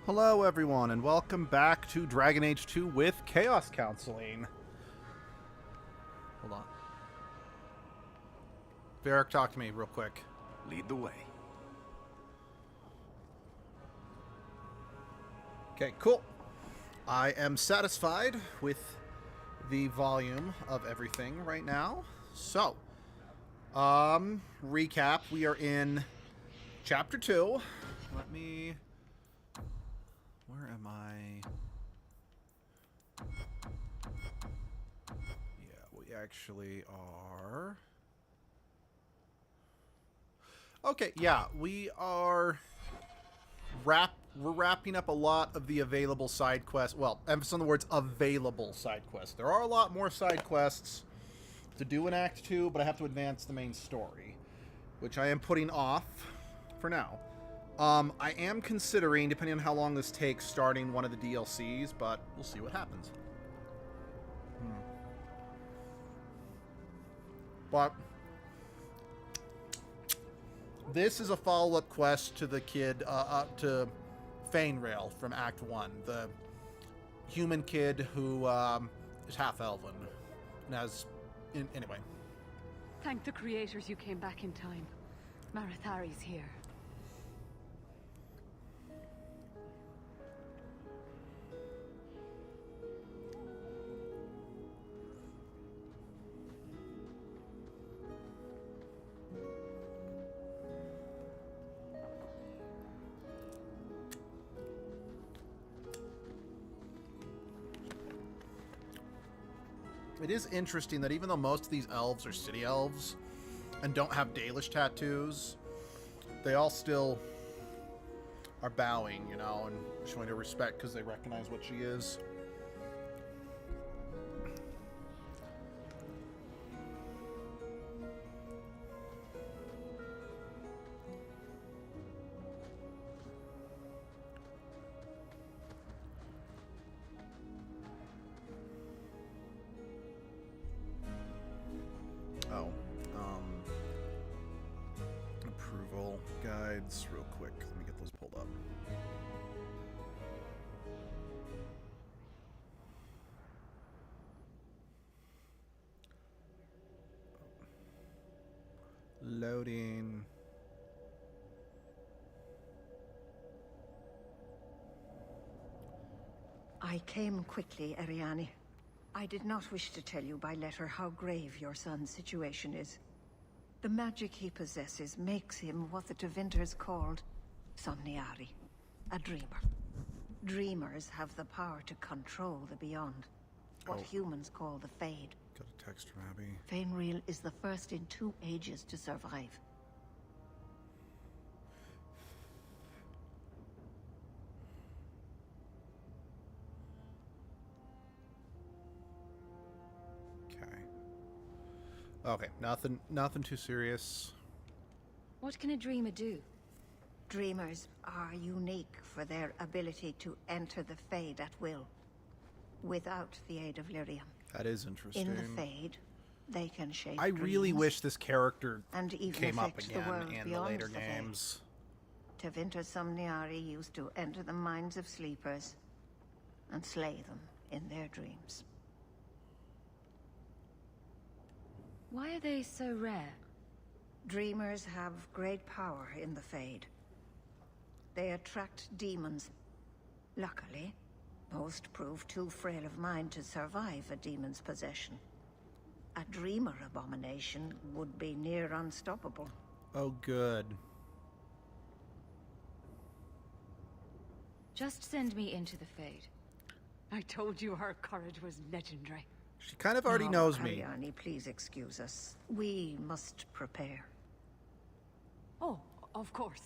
Hello everyone and welcome back to Dragon Age 2 with Chaos Counseling. Hold on. Varric, talk to me real quick. Lead the way. Okay, cool. I am satisfied with the volume of everything right now. So, recap. We are in Chapter 2. Let me... Where am I? Yeah, we actually are... Okay, yeah, we are... We're wrapping up a lot of the available side quests. Well, emphasis on the words available side quests. There are a lot more side quests to do in Act 2, but I have to advance the main story, which I am putting off for now. I am considering, depending on how long this takes, starting one of the DLCs, but we'll see what happens. But this is a follow-up quest to the kid, to Fainrail from Act 1, the human kid who is half-elven. And has... anyway. Thank the creators you came back in time. Marathari's here. It is interesting that even though most of these elves are city elves and don't have Dalish tattoos, they all still are bowing, you know, and showing their respect because they recognize what she is. Approval guides, real quick. Let me get those pulled up. Loading. I came quickly, Ariane. I did not wish to tell you by letter how grave your son's situation is. The magic he possesses makes him what the Tevinters called Somniari, a dreamer. Dreamers have the power to control the beyond, what humans call the Fade. Got a text from Abby. Fainrail is the first in 2 ages to survive. Okay, nothing too serious. What can a dreamer do? Dreamers are unique for their ability to enter the Fade at will, without the aid of Lyrium. That is interesting. In the Fade, they can shape I really dreams wish this character and even came up affect the again world in the beyond later the games. Tevinter Somniari used to enter the minds of sleepers and slay them in their dreams. Why are they so rare? Dreamers have great power in the Fade. They attract demons. Luckily, most prove too frail of mind to survive a demon's possession. A dreamer abomination would be near unstoppable. Oh, good. Just send me into the Fade. I told you her courage was legendary. She kind of already knows me. Ariane, please excuse us. We must prepare. Oh, of course.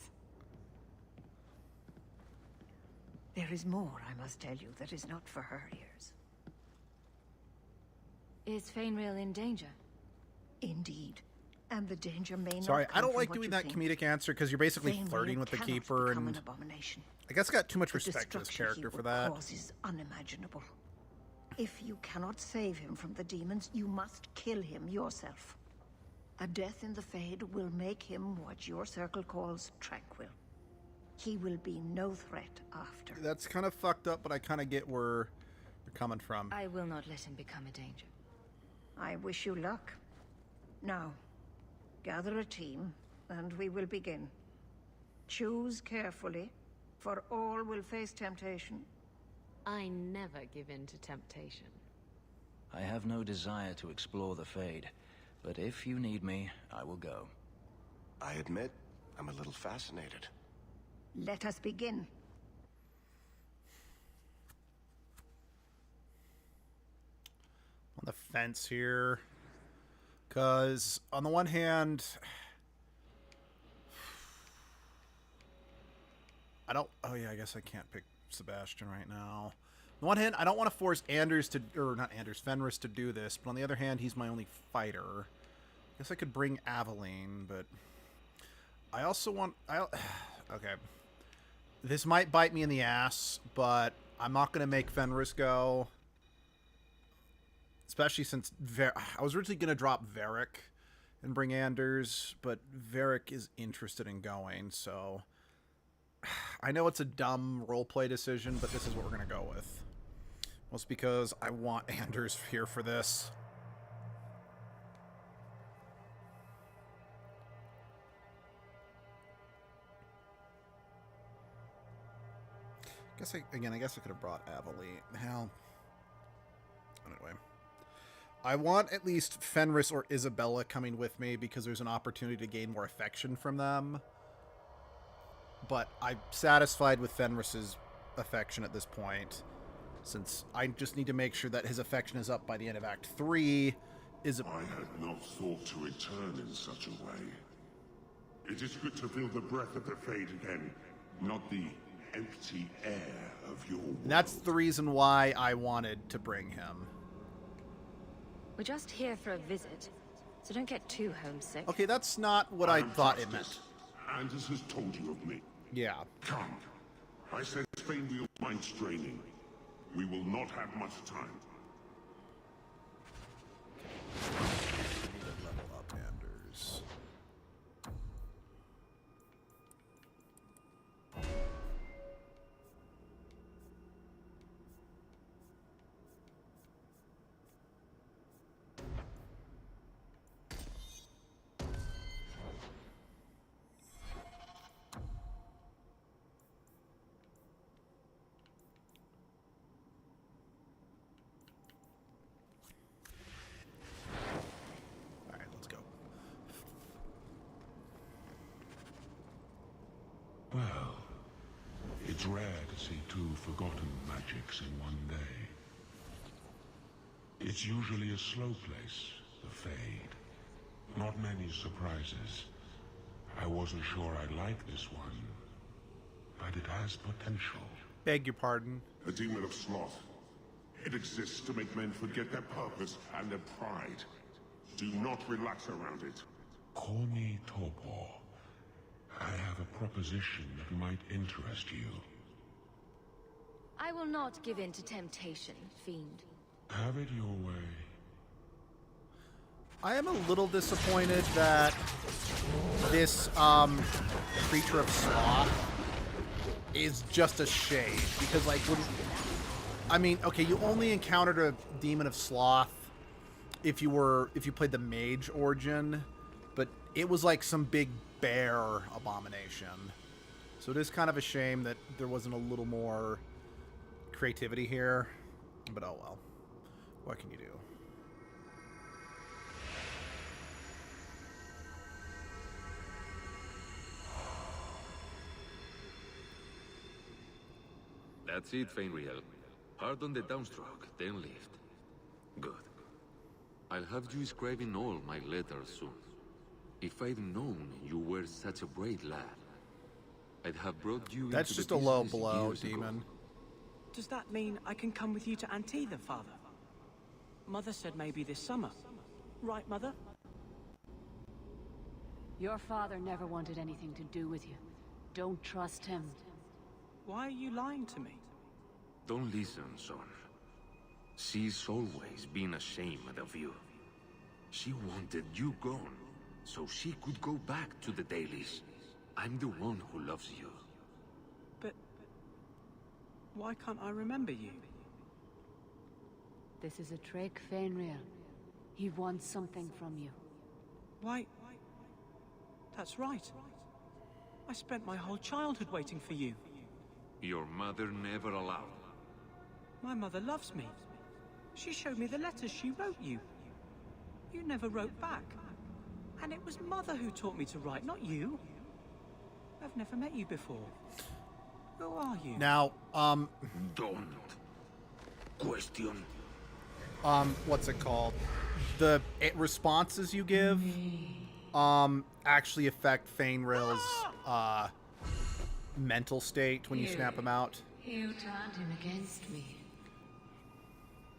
There is more, I must tell you, that is not for her ears. Is Fainrail in danger? Indeed. And the danger may not Sorry, come I don't from like what doing you that think. comedic answer because you're basically Fainrail flirting with the cannot Keeper, become and an abomination. I guess I got too much The respect for this destruction character he for will that. cause is unimaginable. If you cannot save him from the demons, you must kill him yourself. A death in the Fade will make him what your circle calls tranquil. He will be no threat after. That's kind of fucked up, but I kind of get where you're coming from. I will not let him become a danger. I wish you luck. Now, gather a team, and we will begin. Choose carefully, for all will face temptation. I never give in to temptation. I have no desire to explore the Fade, but if you need me, I will go. I admit, I'm a little fascinated. Let us begin. On the fence here, because on the one hand, I don't. Oh yeah, I guess I can't pick Sebastian right now. On the one hand, I don't want to force Anders to, or not Anders, Fenris to do this, but on the other hand, he's my only fighter. I guess I could bring Aveline, but I also want. Okay, this might bite me in the ass, but I'm not gonna make Fenris go. Especially since I was originally going to drop Varric and bring Anders, but Varric is interested in going, so I know it's a dumb roleplay decision, but this is what we're going to go with. Mostly because I want Anders here for this. I guess I could have brought Aveline. Hell. Anyway. I want at least Fenris or Isabella coming with me because there's an opportunity to gain more affection from them. But I'm satisfied with Fenris's affection at this point, since I just need to make sure that his affection is up by the end of Act 3. I had not thought to return in such a way. It is good to feel the breath of the Fade again, not the empty air of your world. And that's the reason why I wanted to bring him. We're just here for a visit, so don't get too homesick. Okay, that's not what I thought it meant. Anders has told you of me. Yeah. Come. I sense Spain will mind straining. We will not have much time. I need to level up Anders. Well, it's rare to see two forgotten magics in one day. It's usually a slow place, the Fade. Not many surprises. I wasn't sure I'd like this one, but it has potential. Beg your pardon. A demon of sloth. It exists to make men forget their purpose and their pride. Do not relax around it. Call me Torpor. I have a proposition that might interest you. I will not give in to temptation, fiend. Have it your way. I am a little disappointed that this creature of sloth is just a shade, because like I mean, okay, you only encountered a demon of sloth if you played the mage origin, but it was like some big bear abomination. So it is kind of a shame that there wasn't a little more creativity here, but oh well. What can you do? That's it, Fenriel. Hard on the downstroke, then lift. Good. I'll have you scribing all my letters soon. If I'd known you were such a brave lad, I'd have brought you That's into just the a low business blow, years ago. demon. Does that mean I can come with you to Antitha, Father? Mother said maybe this summer. Right, Mother? Your father never wanted anything to do with you. Don't trust him. Why are you lying to me? Don't listen, son. She's always been ashamed of you. She wanted you gone, so she could go back to the dailies. I'm the one who loves you. Why can't I remember you? This is a Drake Fenrir. He wants something from you. Why? That's right. I spent my whole childhood waiting for you. Your mother never allowed. My mother loves me. She showed me the letters she wrote you. You never wrote back. And it was Mother who taught me to write, not you. I've never met you before. Who are you? Now, Don't question. what's it called? The responses you give, actually affect Fainril's, mental state when you snap him out. You turned him against me.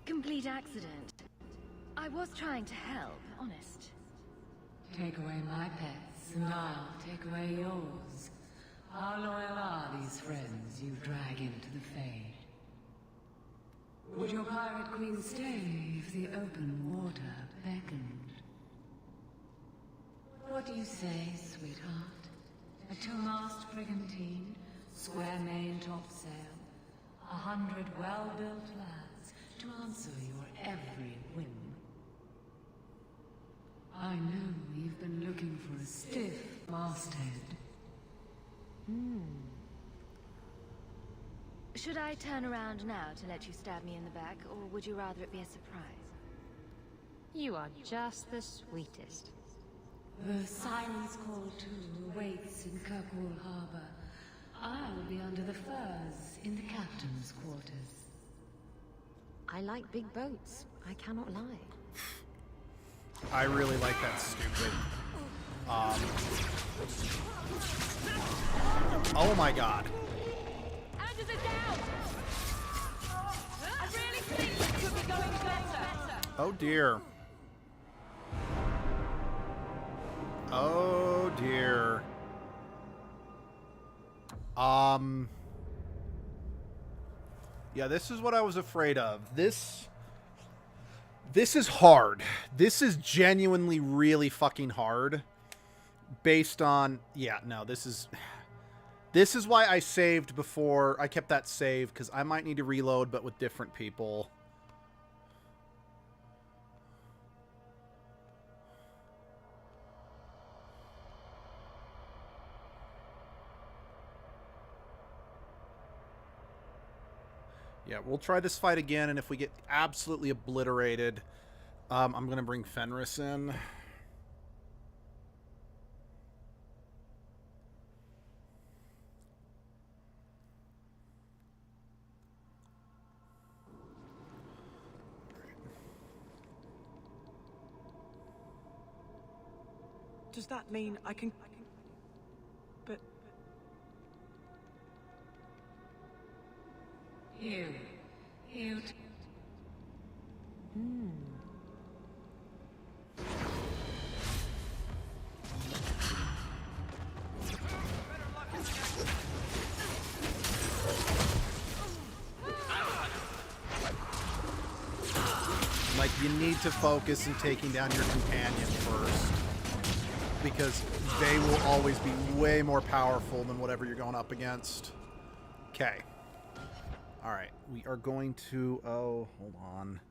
Complete accident. I was trying to help, honest. Take away my pets, and I'll take away yours. How loyal are these friends you drag into the Fade? Would your pirate queen stay if the open water beckoned? What do you say, sweetheart? A two-mast brigantine, square main topsail, 100 well-built lads to answer your every whim. I know you've been looking for a stiff masthead. Should I turn around now to let you stab me in the back, or would you rather it be a surprise? You are just the sweetest. The Siren's Call 2 awaits in Kirkwall Harbor. I'll be under the firs in the captain's quarters. I like big boats. I cannot lie. I really like that stupid. Oh my god. Anders is down! I really think it could be going better. Oh dear. Oh dear. Yeah, this is what I was afraid of. This is hard. This is genuinely really fucking hard. Based on... Yeah, no, this is... This is why I saved before. I kept that save, because I might need to reload, but with different people. Yeah, we'll try this fight again, and if we get absolutely obliterated, I'm going to bring Fenris in. Does that mean I can... But... You. Like, you need to focus on taking down your companion first. Because they will always be way more powerful than whatever you're going up against. Okay. Alright, we are going to... Oh, hold on.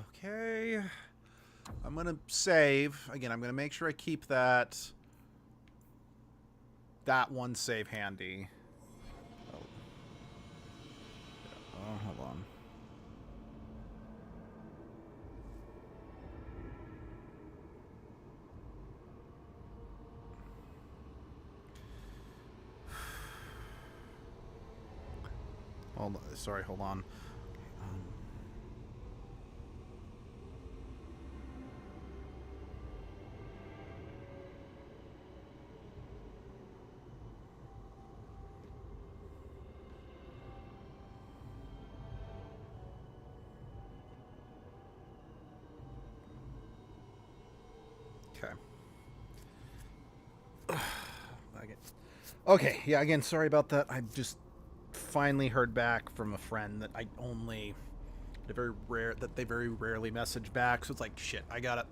Okay. I'm going to save. Again, I'm going to make sure I keep that one save handy. Oh, hold on. Sorry, hold on. Okay, yeah, again, sorry about that. I just finally heard back from a friend that they very rarely message back, so it's like, shit, I gotta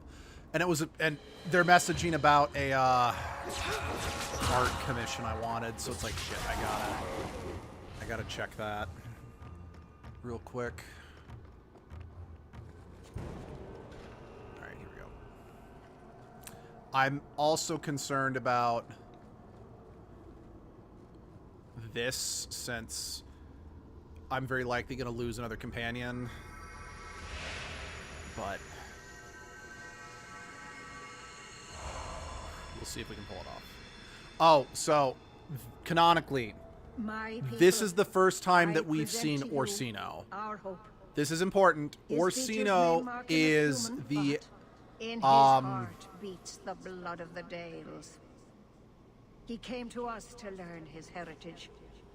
And it was, and they're messaging about a art commission I wanted, so it's like, shit, I gotta check that real quick. All right, here we go. I'm also concerned about this, since I'm very likely going to lose another companion, but we'll see if we can pull it off. Oh, so canonically, this is the first time that we've seen Orsino. This is important. Orsino is the in his heart beats the blood of the Dales. He came to us to learn his heritage,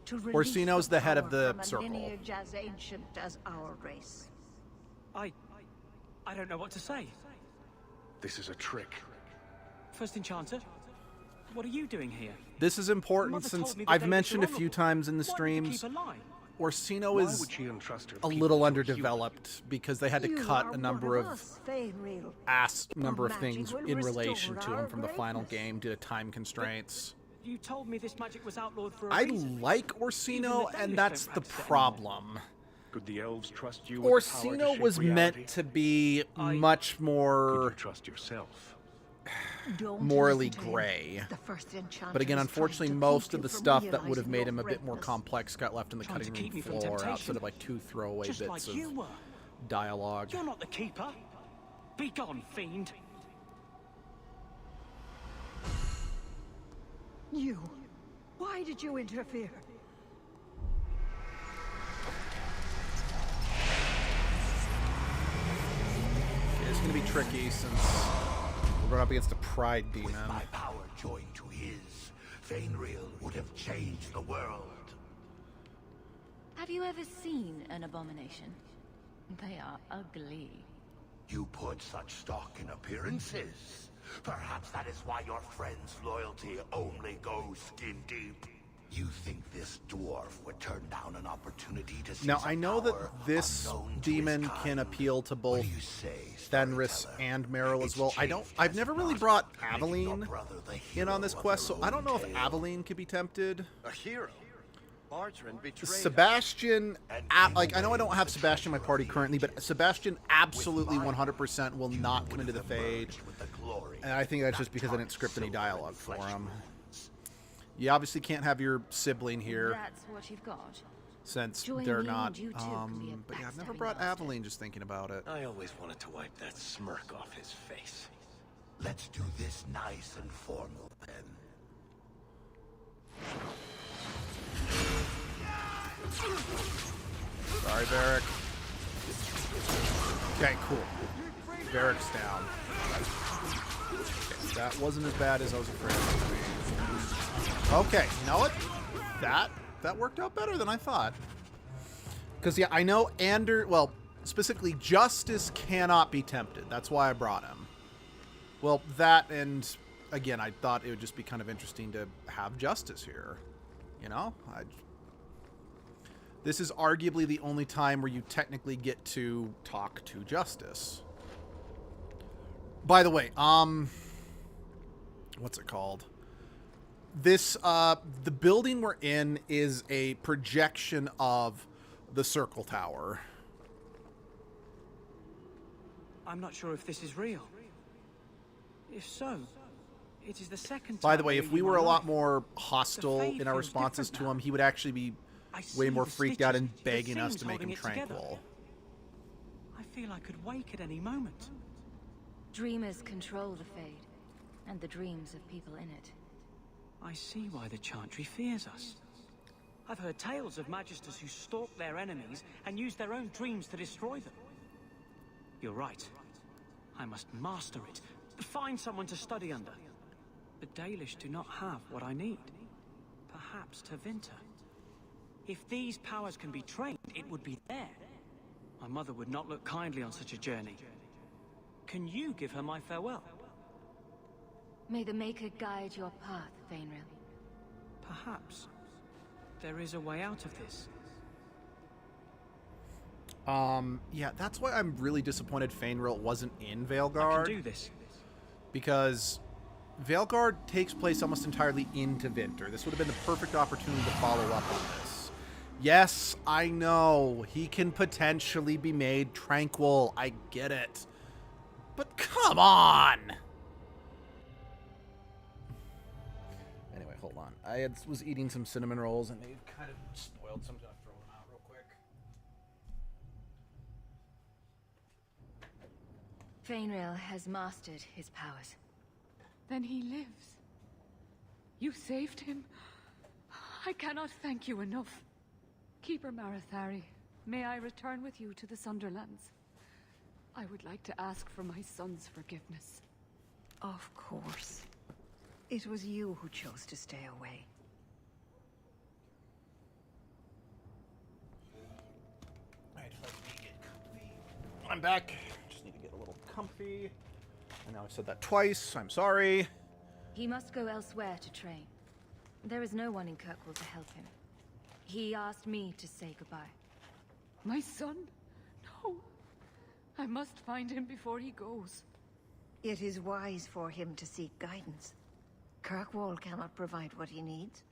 to release Orsino's the head of the power from circle. a lineage as ancient as our race. I don't know what to say. This is a trick. First Enchanter, what are you doing here? This is important Mother since told me the I've Dales mentioned a are few honorable. times in the Why would you streams, keep a lie? Orsino Why is would she entrust her a people little to underdeveloped because they had to You cut are a number one of us, Fainreal. number of Magic things will in restore relation to our him from the final greatness. game due to time constraints. You told me this magic was outlawed for a I reason. like Orsino, Even the and Dalish that's don't the practice it problem. Could the elves trust you with the power to Orsino shape was reality? meant to be much Could more you trust yourself? Don't morally listen to him. gray. The first enchanter But again, is unfortunately, trying to most keep of you the from stuff that would have realizing made your him a bit more greatness. complex got left in the Trying to cutting keep room me from floor temptation. outside of like 2 throwaway Just bits like of you were. dialogue. You're not the keeper. Be gone, fiend. You. Why did you interfere? It's going to be tricky since we're going up against a pride demon. With my power joined to his, Fainreal would have changed the world. Have you ever seen an abomination? They are ugly. You put such stock in appearances. Perhaps that is why your friend's loyalty only goes skin deep. You think this dwarf would turn down an opportunity to seize Now, I know that power this unknown to his demon kind? can appeal to What both do you say, Fenris storyteller? and Meryl as It's well. changed, I've has never it really not? brought Making your Aveline brother the in on hero this of quest, their so I don't know own if tale. Aveline could be tempted. A hero. Margarine betrayed us. Sebastian, like, I know I don't have Sebastian in my party currently, but Sebastian absolutely 100% will not come into the Fade. And I think that's just because I didn't script any dialogue for him. You obviously can't have your sibling here, That's what you've got. since Join they're me not, and you too can be a but yeah, I've never backstabbing brought master. Aveline, just thinking about it. I always wanted to wipe that smirk off his face. Let's do this nice and formal, then. Sorry, Varric. Okay, cool. Varric's down. Okay, that wasn't as bad as I was afraid it would be. Okay, you know what? That worked out better than I thought. Because, yeah, I know well, specifically, Justice cannot be tempted. That's why I brought him. Well, that, and again, I thought it would just be kind of interesting to have Justice here. You know? This is arguably the only time where you technically get to talk to Justice. By the way, what's it called? This, the building we're in is a projection of the Circle Tower. I'm not sure if this is real. If so, it is the second By time the way, in if we were a my lot life. more hostile Fade in our feels responses different to now. him, he would actually be I way see more the freaked out and stitches, the begging us seams to make him holding it together. tranquil. I feel I could wake at any moment. Dreamers control the Fade, and the dreams of people in it. I see why the Chantry fears us. I've heard tales of magisters who stalk their enemies and use their own dreams to destroy them. You're right. I must master it. Find someone to study under. The Dalish do not have what I need. Perhaps Tevinter. If these powers can be trained, it would be there. My mother would not look kindly on such a journey. Can you give her my farewell? May the Maker guide your path, Fainreal. Perhaps. There is a way out of this. Yeah, that's why I'm really disappointed Fainreal wasn't in I can Veilguard. do this. because Veilguard takes place almost entirely in Tevinter. This would have been the perfect opportunity to follow up on this. Yes, I know, he can potentially be made tranquil. I get it. But come on! Anyway, hold on. I was eating some cinnamon rolls and they kind of spoiled, so I'm going to throw them out real quick. Fainrail has mastered his powers. Then he lives. You saved him. I cannot thank you enough. Keeper Marathari, may I return with you to the Sunderlands? I would like to ask for my son's forgiveness. Of course. It was you who chose to stay away. I'm back. Just need to get a little comfy. I know I said that twice. I'm sorry. He must go elsewhere to train. There is no one in Kirkwall to help him. He asked me to say goodbye. My son? No. I must find him before he goes. It is wise for him to seek guidance. Kirkwall cannot provide what he needs.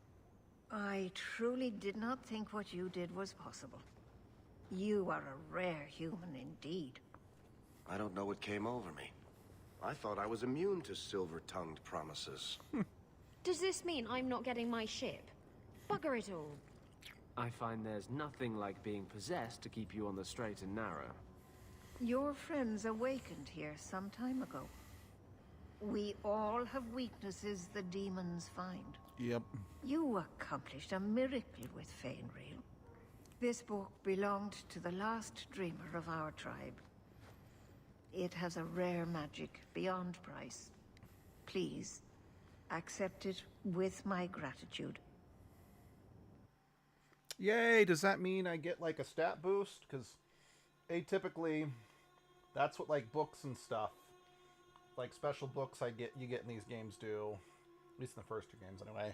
I truly did not think what you did was possible. You are a rare human indeed. I don't know what came over me. I thought I was immune to silver-tongued promises. Does this mean I'm not getting my ship? Bugger it all. I find there's nothing like being possessed to keep you on the straight and narrow. Your friends awakened here some time ago. We all have weaknesses the demons find. Yep. You accomplished a miracle with Fainrail. This book belonged to the last dreamer of our tribe. It has a rare magic beyond price. Please, accept it with my gratitude. Yay, does that mean I get like a stat boost? Because atypically, that's what like books and stuff, like special books you get in these games do. At least in the first two games anyway.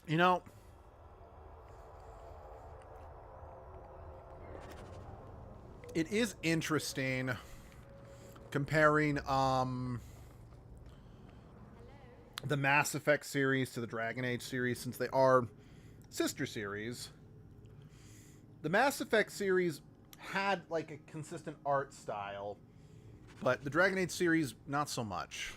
You know, it is interesting comparing the Mass Effect series to the Dragon Age series, since they are sister series. The Mass Effect series had like a consistent art style, but the Dragon Age series not so much.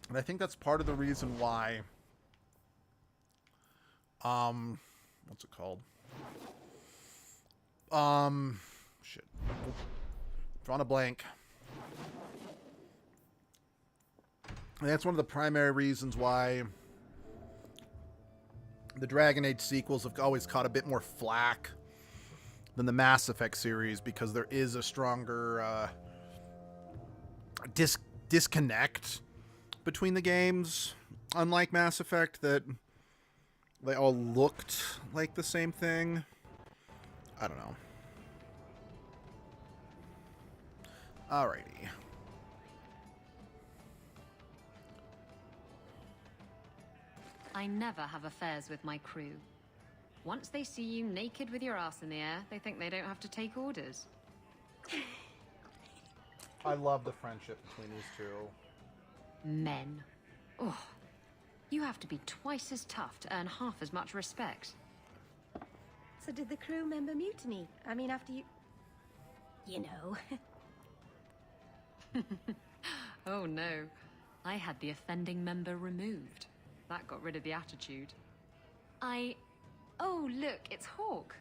And I think that's part of the reason why, what's it called? Shit. Drawn a blank. And that's one of the primary reasons why the Dragon Age sequels have always caught a bit more flack than the Mass Effect series, because there is a stronger disconnect between the games, unlike Mass Effect, that they all looked like the same thing. I don't know. Alrighty. I never have affairs with my crew. Once they see you naked with your ass in the air, they think they don't have to take orders. I love the friendship between these two. Men. Oh, you have to be twice as tough to earn half as much respect. So did the crew member mutiny? I mean, after you... You know. Oh no. I had the offending member removed. That got rid of the attitude. Oh, look, it's Hawk.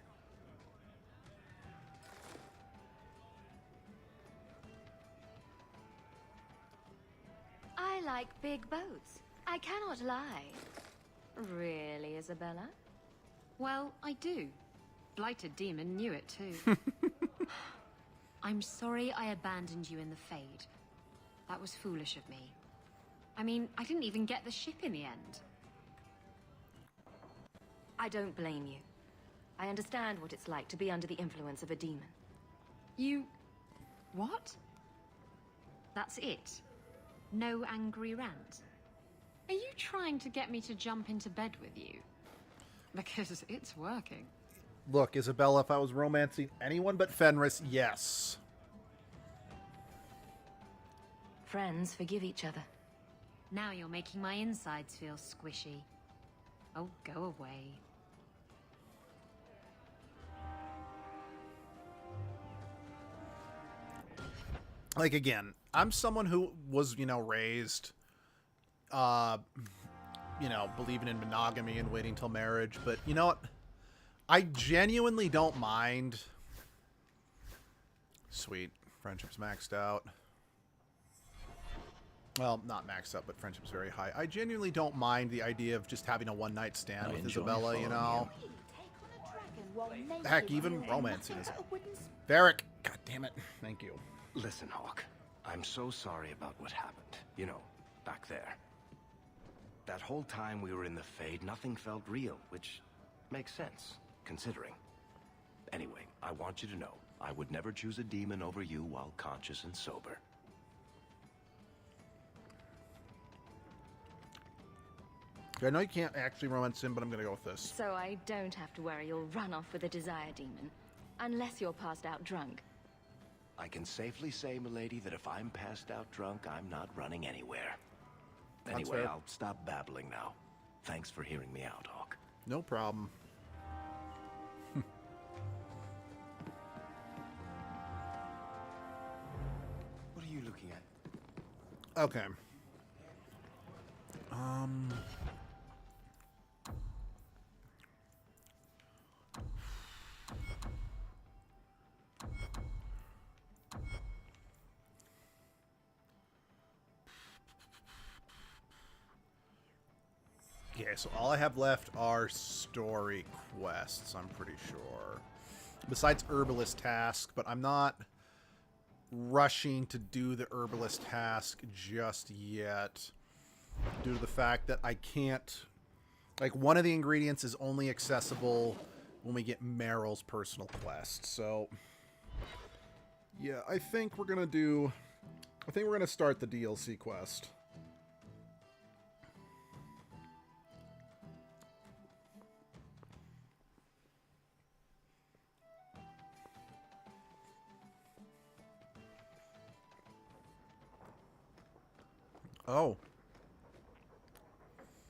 I like big boats. I cannot lie. Really, Isabella? Well, I do. Blighted Demon knew it too. I'm sorry I abandoned you in the Fade. That was foolish of me. I mean, I didn't even get the ship in the end. I don't blame you. I understand what it's like to be under the influence of a demon. You... what? That's it? No angry rant? Are you trying to get me to jump into bed with you? Because it's working. Look, Isabella, if I was romancing anyone but Fenris, yes. Friends forgive each other. Now you're making my insides feel squishy. Oh, go away. Like, again, I'm someone who was, you know, raised, you know, believing in monogamy and waiting till marriage. But you know what? I genuinely don't mind. Sweet. Friendship's maxed out. Well, not maxed out, but friendship's very high. I genuinely don't mind the idea of just having a one-night stand with Isabella, you know? Heck, even romancing is... Varric! God damn it. Thank you. Listen, Hawk. I'm so sorry about what happened. You know, back there. That whole time we were in the Fade, nothing felt real, which makes sense, considering. Anyway, I want you to know, I would never choose a demon over you while conscious and sober. I know you can't actually romance him, but I'm gonna go with this. So I don't have to worry you'll run off with a desire demon. Unless you're passed out drunk. I can safely say, milady, that if I'm passed out drunk, I'm not running anywhere. Anyway, I'll stop babbling now. Thanks for hearing me out, Hawk. No problem. What are you looking at? Okay. Okay, so all I have left are story quests, I'm pretty sure. Besides Herbalist task, but I'm not rushing to do the Herbalist task just yet. Due to the fact that I can't... Like, one of the ingredients is only accessible when we get Meryl's personal quest. So, yeah, I think we're gonna do... I think we're gonna start the DLC quest. Oh.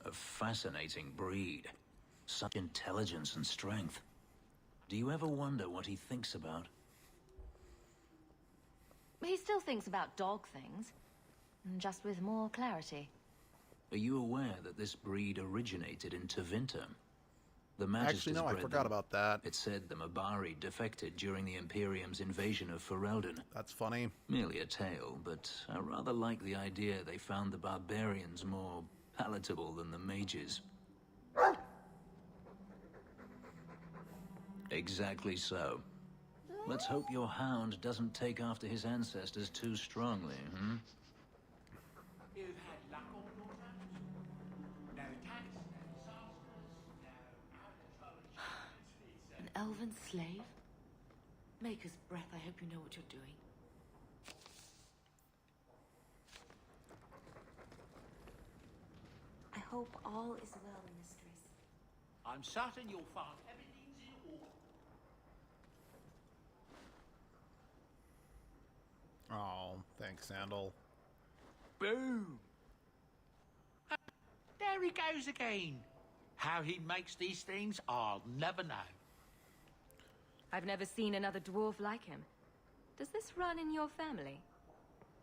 A fascinating breed. Such intelligence and strength. Do you ever wonder what he thinks about? He still thinks about dog things. Just with more clarity. Are you aware that this breed originated in Tevinter? The Magisters Actually, no, I bred forgot them. about that. It said the Mabari defected during the Imperium's invasion of Ferelden. That's funny. Merely a tale, but I rather like the idea they found the barbarians more palatable than the mages. Exactly so. Let's hope your hound doesn't take after his ancestors too strongly, hmm? An elven slave? Maker's breath, I hope you know what you're doing. I hope all is well, mistress. I'm certain you'll find everything's in order. Oh, thanks, Sandal. Boom! There he goes again. How he makes these things, I'll never know. I've never seen another dwarf like him. Does this run in your family?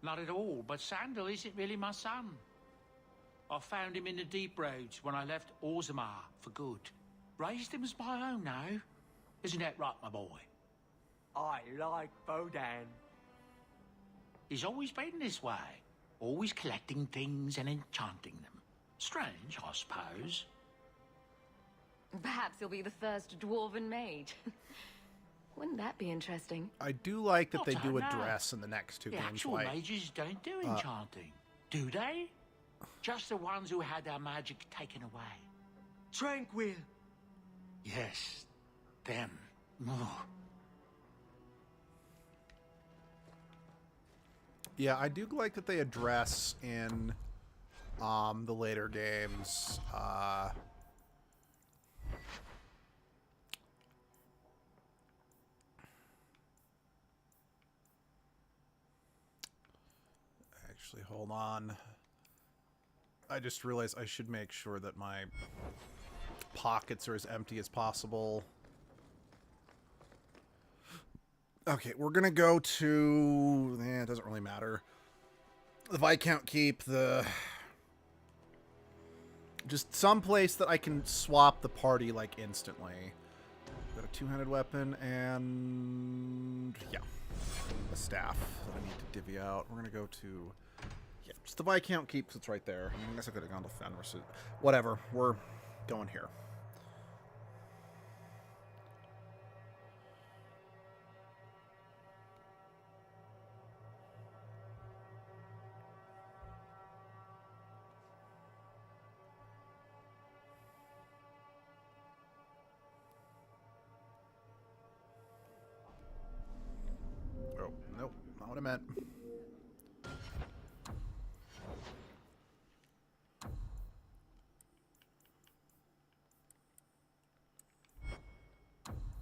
Not at all, but Sandal isn't really my son. I found him in the deep roads when I left Orzammar for good. Raised him as my own now. Isn't that right, my boy? I like Bodan. He's always been this way. Always collecting things and enchanting them. Strange, I suppose. Perhaps he'll be the first dwarven mage. Wouldn't that be interesting? I do like that Not they do I know. address in the next two The games. actual Like, mages don't do enchanting, do they? Just the ones who had their magic taken away. Tranquil. Yes, them. Oh. Yeah, I do like that they address in the later games actually, hold on. I just realized I should make sure that my pockets are as empty as possible. Okay, we're gonna go to... it doesn't really matter. The Viscount Keep, just some place that I can swap the party, like, instantly. Got a two-handed weapon and... yeah. A staff that I need to divvy out. We're gonna go to... yeah, just the Viscount Keep, because it's right there. I guess I could have gone to Fenris. Whatever, we're going here. Oh, nope, not what I meant.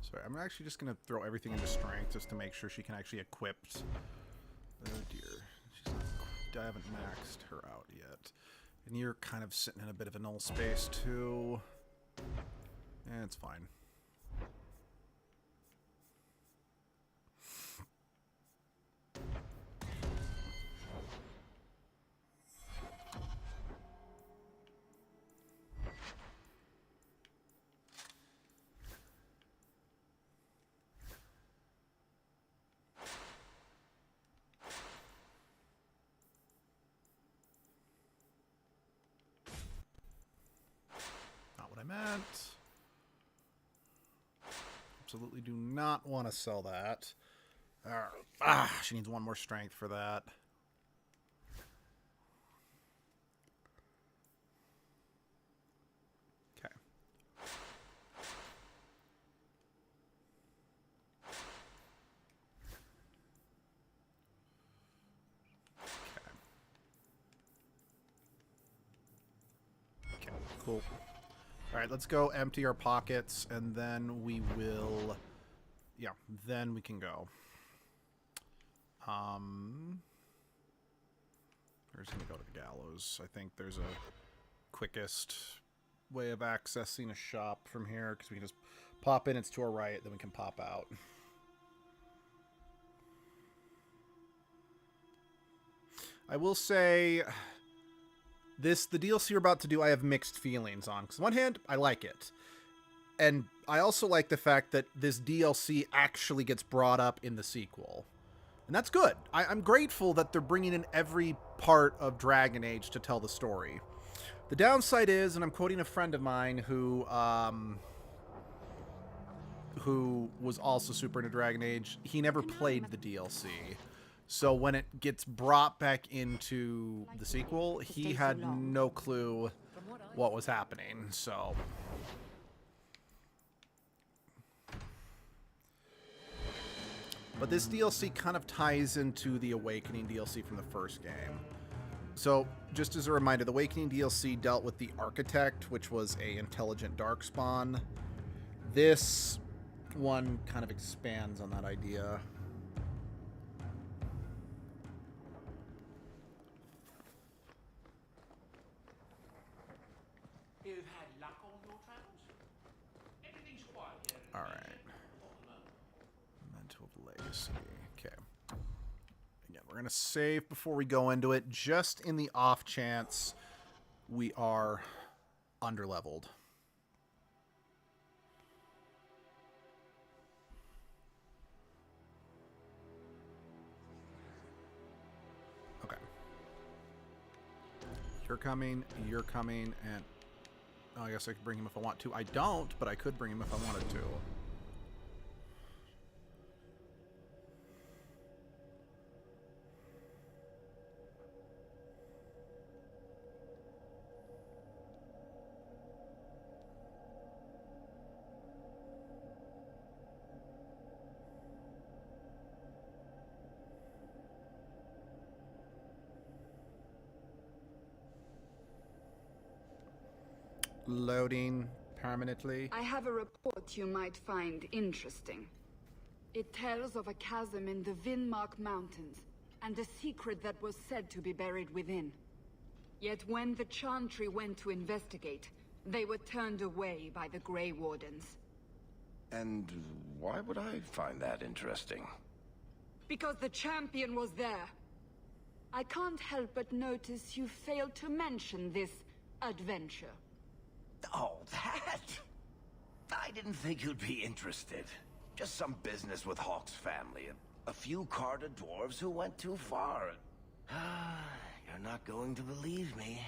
Sorry, I'm actually just going to throw everything into strength just to make sure she can actually equip. Oh dear. I haven't maxed her out yet. And you're kind of sitting in a bit of a null space too. It's fine. Not what I meant. Absolutely do not want to sell that. She needs one more strength for that. Okay. Okay, cool. All right, let's go empty our pockets, and then we will... yeah, then we can go. We're just going to go to the gallows. I think there's a quickest way of accessing a shop from here, because we can just pop in, it's to our right, then we can pop out. I will say... the DLC we're about to do, I have mixed feelings on. Because on one hand, I like it. And I also like the fact that this DLC actually gets brought up in the sequel. And that's good. I'm grateful that they're bringing in every part of Dragon Age to tell the story. The downside is, and I'm quoting a friend of mine who was also super into Dragon Age, he never played the DLC. So when it gets brought back into the sequel, he had no clue what was happening, so... but this DLC kind of ties into the Awakening DLC from the first game. So, just as a reminder, the Awakening DLC dealt with the Architect, which was a intelligent darkspawn. This one kind of expands on that idea. You've had luck on your travels? Everything's quiet here. All right. Mental Legacy. Okay. Again, we're going to save before we go into it, just in the off chance we are underleveled. Okay. You're coming, and... oh, I guess I could bring him if I want to. I don't, but I could bring him if I wanted to. Loading permanently. I have a report you might find interesting. It tells of a chasm in the Vinmark Mountains, and a secret that was said to be buried within. Yet when the Chantry went to investigate, they were turned away by the Grey Wardens. And why would I find that interesting? Because the champion was there. I can't help but notice you failed to mention this adventure. Oh, that? I didn't think you'd be interested. Just some business with Hawk's family. A few Carter dwarves who went too far. You're not going to believe me.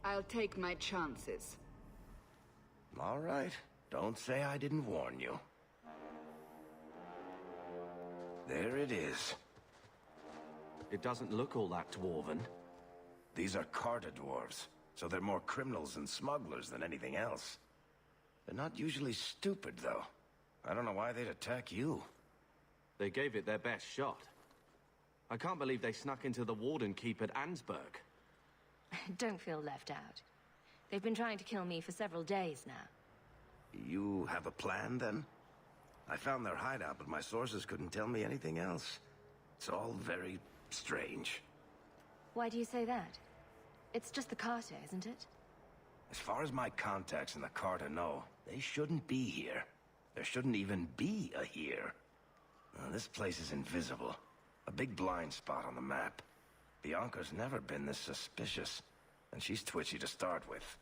I'll take my chances. All right. Don't say I didn't warn you. There it is. It doesn't look all that dwarven. These are Carter dwarves, so they're more criminals and smugglers than anything else. They're not usually stupid, though. I don't know why they'd attack you. They gave it their best shot. I can't believe they snuck into the Warden Keep at Ansburg. Don't feel left out. They've been trying to kill me for several days now. You have a plan, then? I found their hideout, but my sources couldn't tell me anything else. It's all very strange. Why do you say that? It's just the Carter, isn't it? As far as my contacts in the Carter know, they shouldn't be here. There shouldn't even be a here. This place is invisible. A big blind spot on the map. Bianca's never been this suspicious, and she's twitchy to start with.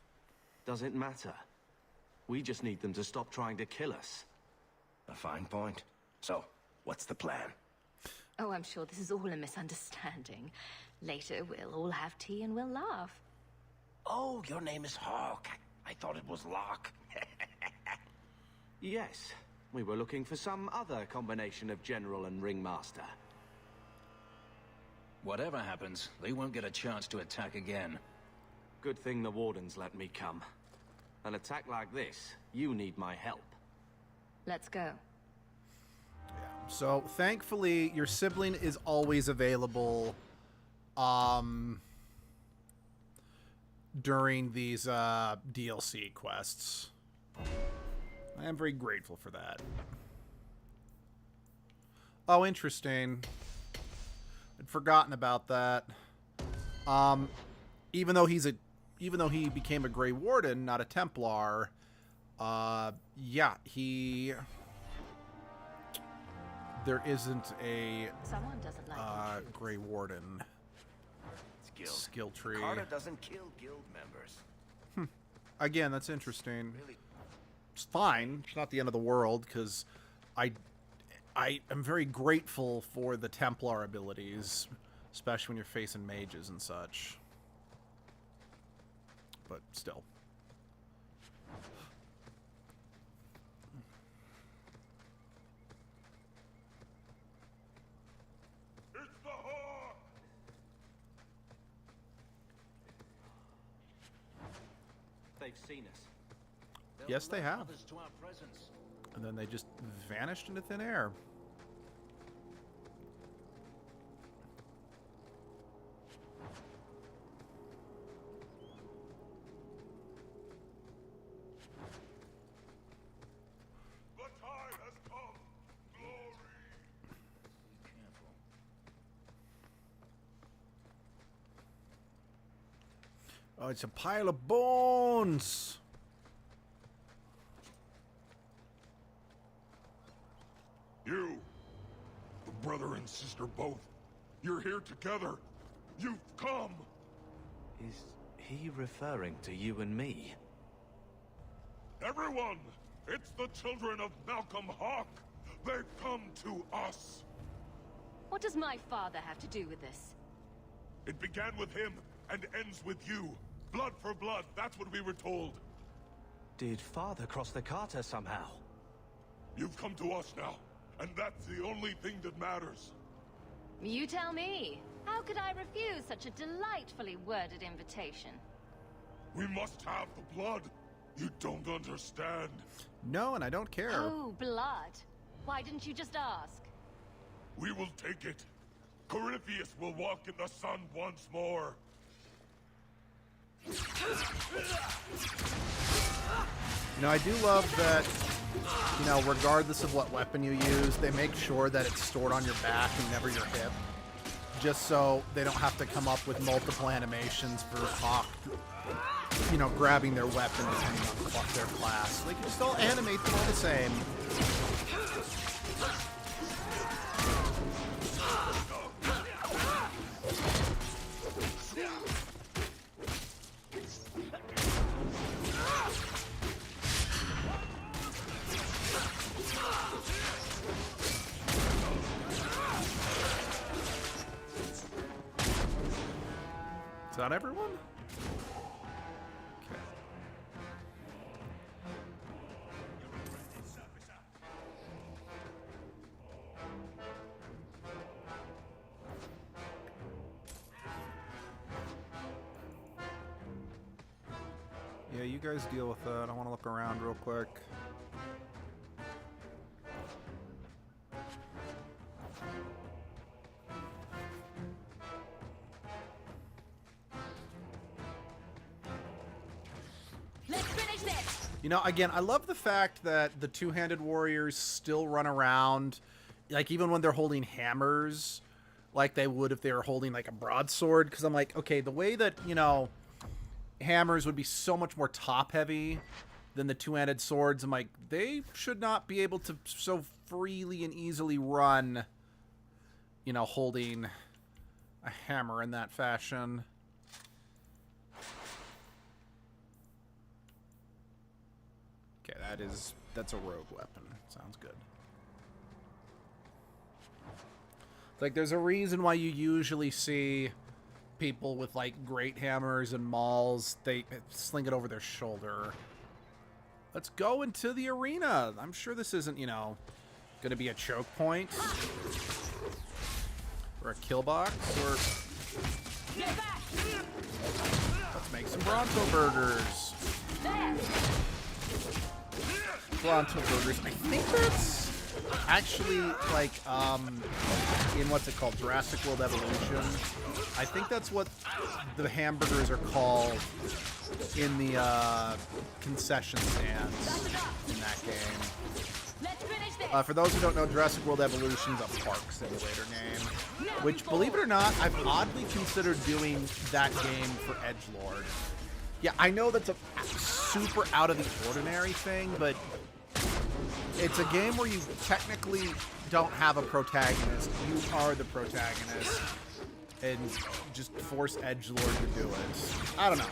Does it matter? We just need them to stop trying to kill us. A fine point. So, what's the plan? Oh, I'm sure this is all a misunderstanding. Later, we'll all have tea and we'll laugh. Oh, your name is Hawk. I thought it was Locke. Yes, we were looking for some other combination of General and Ringmaster. Whatever happens, they won't get a chance to attack again. Good thing the Wardens let me come. An attack like this, you need my help. Let's go. So, thankfully, your sibling is always available during these DLC quests. I am very grateful for that. Oh, interesting. I'd forgotten about that. Even though he became a Grey Warden, not a Templar, yeah, there isn't a Someone doesn't like Grey Warden skill tree. Carter doesn't kill guild members. Again, that's interesting. It's fine. It's not the end of the world, because I am very grateful for the Templar abilities, especially when you're facing mages and such. But still. They've seen us. Yes, they have. And then they just vanished into thin air. The time has come. Glory. Be careful. Oh, it's a pile of bones. You, the brother and sister both, you're here together. You've come. Is he referring to you and me? Everyone, it's the children of Malcolm Hawk. They've come to us. What does my father have to do with this? It began with him and ends with you. Blood for blood, that's what we were told. Did Father cross the Carter somehow? You've come to us now, and that's the only thing that matters. You tell me. How could I refuse such a delightfully worded invitation? We must have the blood. You don't understand. No, and I don't care. Oh, blood. Why didn't you just ask? We will take it. Corypheus will walk in the sun once more. You know, I do love that, you know, regardless of what weapon you use, they make sure that it's stored on your back and never your hip. Just so they don't have to come up with multiple animations for Hawk, you know, grabbing their weapon depending on their class. They can just all animate them all the same. Is that everyone? Okay. Yeah, you guys deal with that. I want to look around real quick. You know, again, I love the fact that the two-handed warriors still run around, like, even when they're holding hammers, like they would if they were holding, like, a broadsword. Because I'm like, okay, the way that, you know, hammers would be so much more top-heavy than the two-handed swords, I'm like, they should not be able to so freely and easily run, you know, holding a hammer in that fashion. Okay, that's a rogue weapon. Sounds good. It's like there's a reason why you usually see people with like great hammers and mauls, they sling it over their shoulder. Let's go into the arena. I'm sure this isn't, you know, gonna be a choke point or a kill box or let's make some Bronto burgers. Bronto burgers. I think that's actually like in what's it called, Jurassic World Evolution. I think that's what the hamburgers are called in the concession stands in that game. For those who don't know, Jurassic World Evolution is a park simulator game, which, believe it or not, I've oddly considered doing that game for edgelord. Yeah, I know that's a super out of the ordinary thing, but it's a game where you technically don't have a protagonist. You are the protagonist. And just force edgelord to do it. I don't know.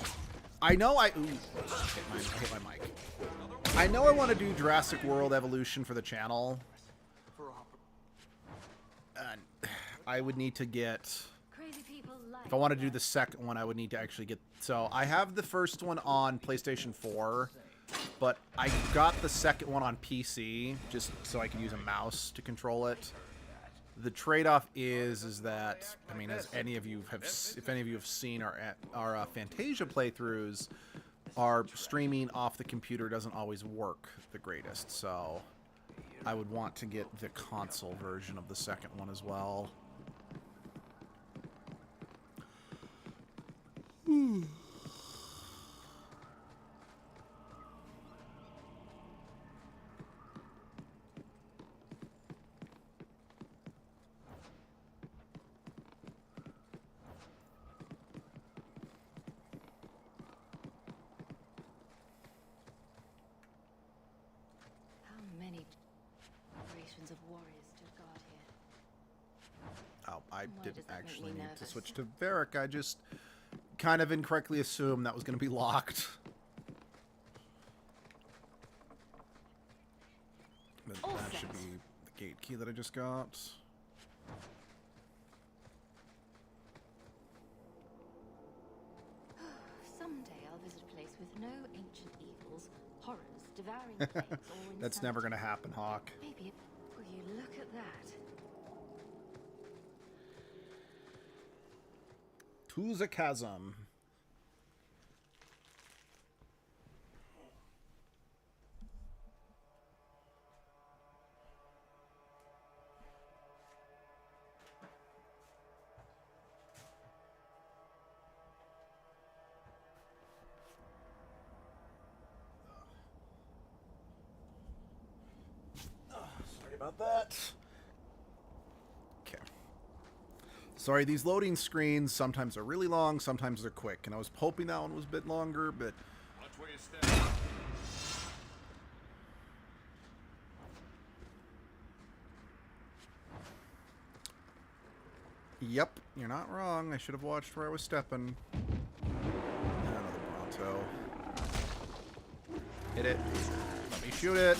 I know I... Ooh, I hit my mic. I know I want to do Jurassic World Evolution for the channel. And I would need to get... If I want to do the second one, I would need to actually get... So, I have the first one on PlayStation 4, but I got the second one on PC, just so I can use a mouse to control it. The trade-off is that, I mean, as any of you have... If any of you have seen our Fantasia playthroughs, our streaming off the computer doesn't always work the greatest, so... I would want to get the console version of the second one as well. Of warriors stood guard here. Oh, I didn't actually need to switch to Varric. I just kind of incorrectly assumed that was going to be locked. But that should be the gate key that I just got. Someday I'll visit a place with no ancient evils, horrors, devouring plagues, or That's never going to happen, Hawk. Maybe. Will you look at that? To the chasm. about that. Okay. Sorry, these loading screens sometimes are really long, sometimes they're quick, and I was hoping that one was a bit longer, but... Watch where you step. Yep, you're not wrong. I should have watched where I was stepping. Another Bronto. Hit it. Let me shoot it.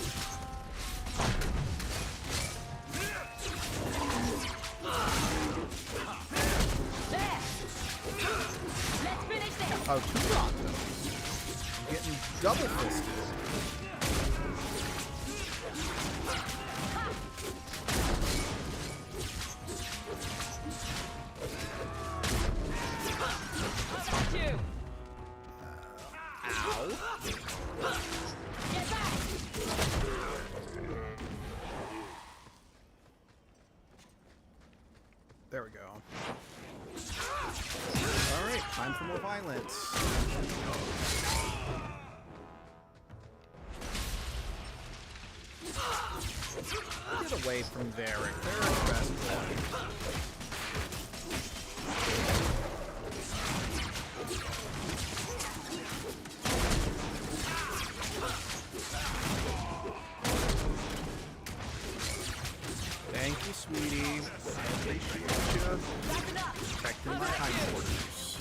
Oh, two Brontos. I'm getting double fisted. There we go. Alright, time for more violence. Get away from Varric. Varric's best play. Thank you, sweetie. I appreciate you. Protecting my hindquarters.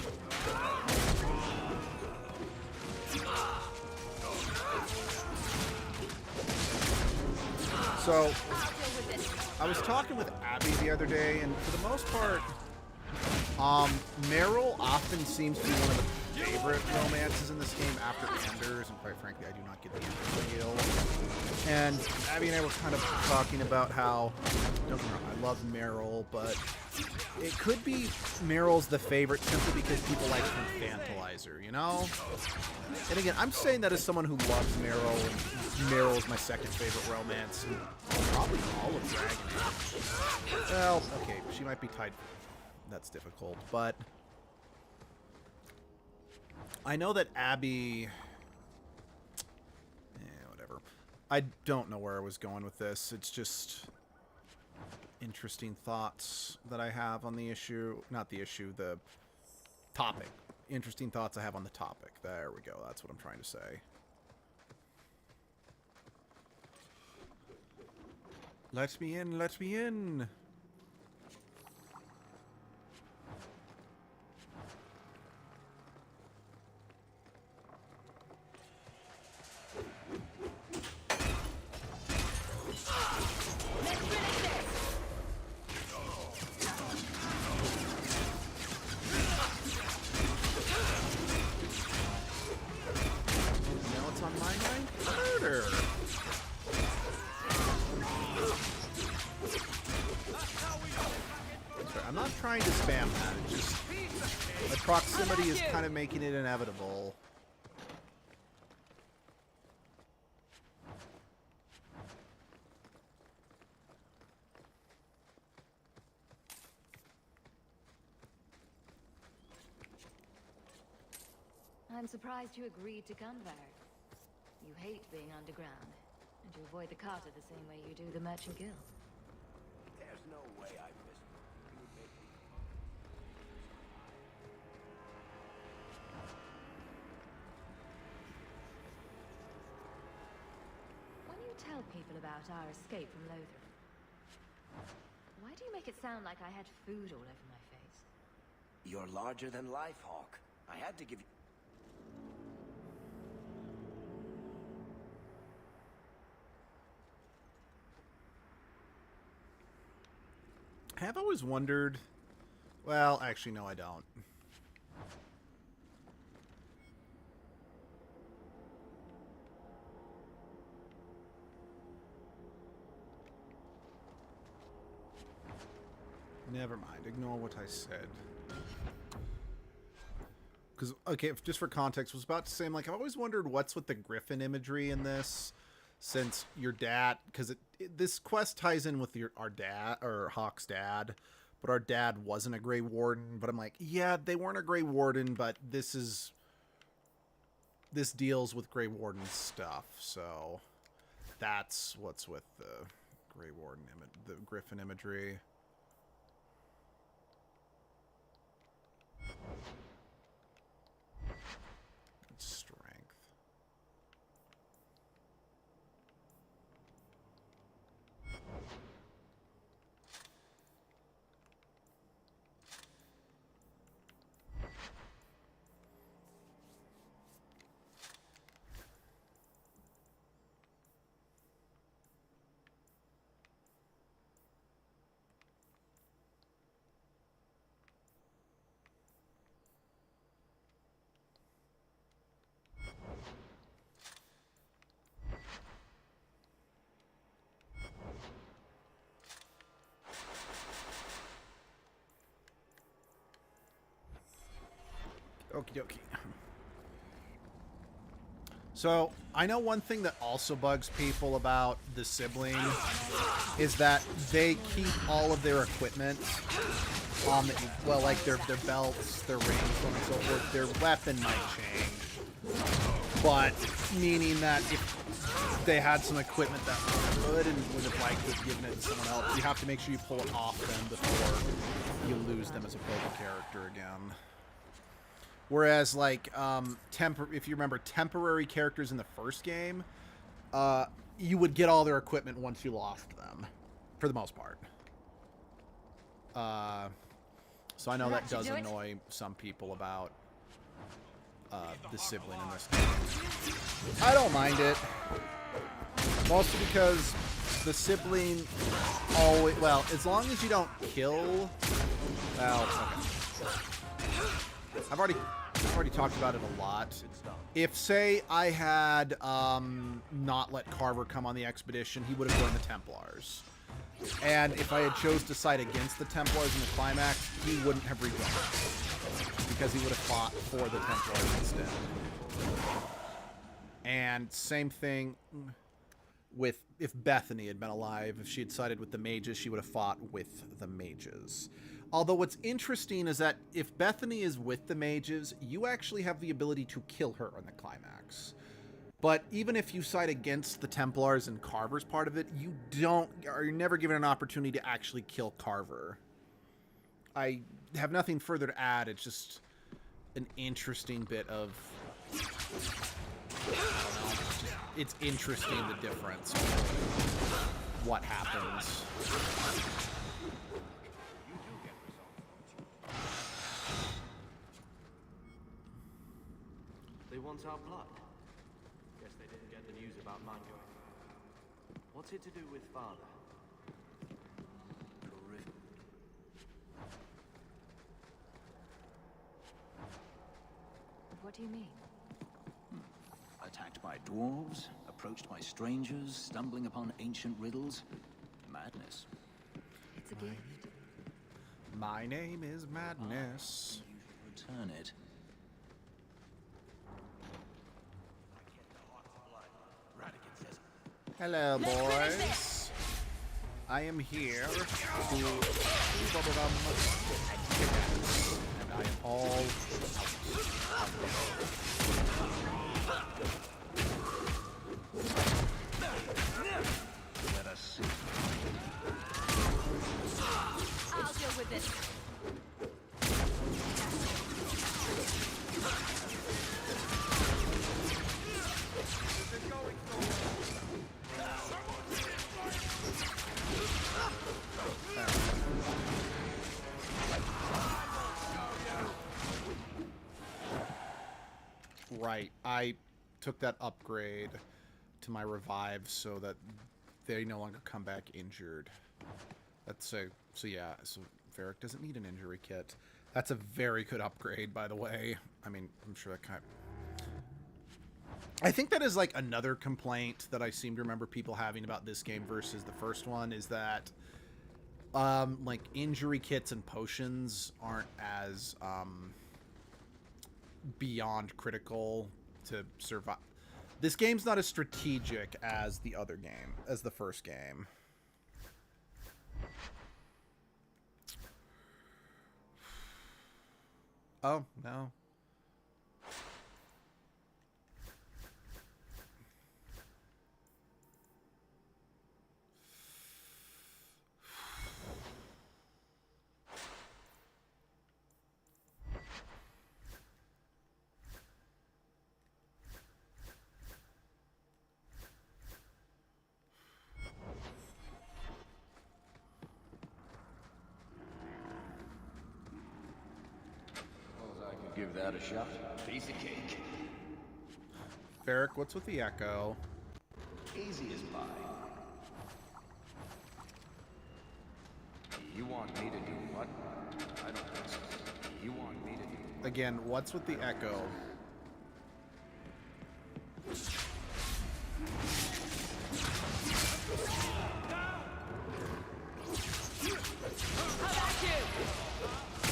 So, I was talking with Abby the other day, and for the most part, Meryl often seems to be one of the favorite romances in this game after Anders, and quite frankly, I do not get the Anders deal. And Abby and I were kind of talking about how, don't get me wrong, I love Meryl, but it could be Meryl's the favorite simply because people like to infantilize her, you know? And again, I'm saying that as someone who loves Meryl, and Meryl's my second favorite romance, and probably all of Dragon Age. Well, okay, she might be tied. That's difficult, but I know that Abby... whatever. I don't know where I was going with this. It's just interesting thoughts that I have on the issue. Not the issue, the topic. Interesting thoughts I have on the topic. There we go. That's what I'm trying to say. Let me in. Let me in. I'm not trying to spam that. It's just the proximity is kind of making it inevitable. I'm surprised you agreed to come there. You hate being underground, and you avoid the Carter the same way you do the Merchant Guild. There's no way I missed it. When you tell people about our escape from Lothar, why do you make it sound like I had food all over my face? You're larger than life, Hawk. I had to give you... I have always wondered... Well, actually, no, I don't. Never mind. Ignore what I said. Because, okay, just for context, I was about to say, I'm like, I've always wondered what's with the Griffin imagery in this. Since your dad, because this quest ties in with our dad, or Hawk's dad, but our dad wasn't a Grey Warden. But I'm like, yeah, they weren't a Grey Warden, but this deals with Grey Warden stuff, so that's what's with the Grey Warden, the Griffin imagery. Strength. Okie dokie. So, I know one thing that also bugs people about the sibling is that they keep all of their equipment on the, well, like their belts, their rings, so on and so forth. Their weapon might change. But, meaning that if they had some equipment that was good and would have liked to have given it to someone else, you have to make sure you pull it off them before you lose them as a playable character again. Whereas, like, if you remember temporary characters in the first game, you would get all their equipment once you lost them, for the most part. So I know that does annoy some people about the sibling in this game. I don't mind it. Mostly because the sibling always... Well, as long as you don't kill... Well, okay. I've already talked about it a lot. If, say, I had not let Carver come on the expedition, he would have joined the Templars. And if I had chose to side against the Templars in the climax, he wouldn't have rejoined. Because he would have fought for the Templars instead. And same thing with if Bethany had been alive. If she had sided with the mages, she would have fought with the mages. Although what's interesting is that if Bethany is with the mages, you actually have the ability to kill her in the climax. But even if you side against the Templars and Carver's part of it, you're never given an opportunity to actually kill Carver. I have nothing further to add. It's just an interesting bit of... I don't know, it's interesting, the difference. What happens. They want our blood. Guess they didn't get the news about mine going. What's it to do with father? What do you mean? Attacked by dwarves, approached by strangers, stumbling upon ancient riddles. Madness. It's a gift. My name is Madness. You should return it. Hello, boys. I am here to bubblegum tickets, and I am all Let us see. I'll deal with this. Right. I took that upgrade to my revive so that they no longer come back injured. That's a... So yeah, so Varric doesn't need an injury kit. That's a very good upgrade, by the way. I mean, I'm sure that kind of... I think that is like another complaint that I seem to remember people having about this game versus the first one, is that like injury kits and potions aren't as beyond critical to survive. This game's not as strategic as the other game, as the first game. Oh, no. that a shot? Piece of cake. Varric, what's with the echo? Easy as pie. You want me to do what? I don't think so. You want me to do... Again, what's with the echo? How about you?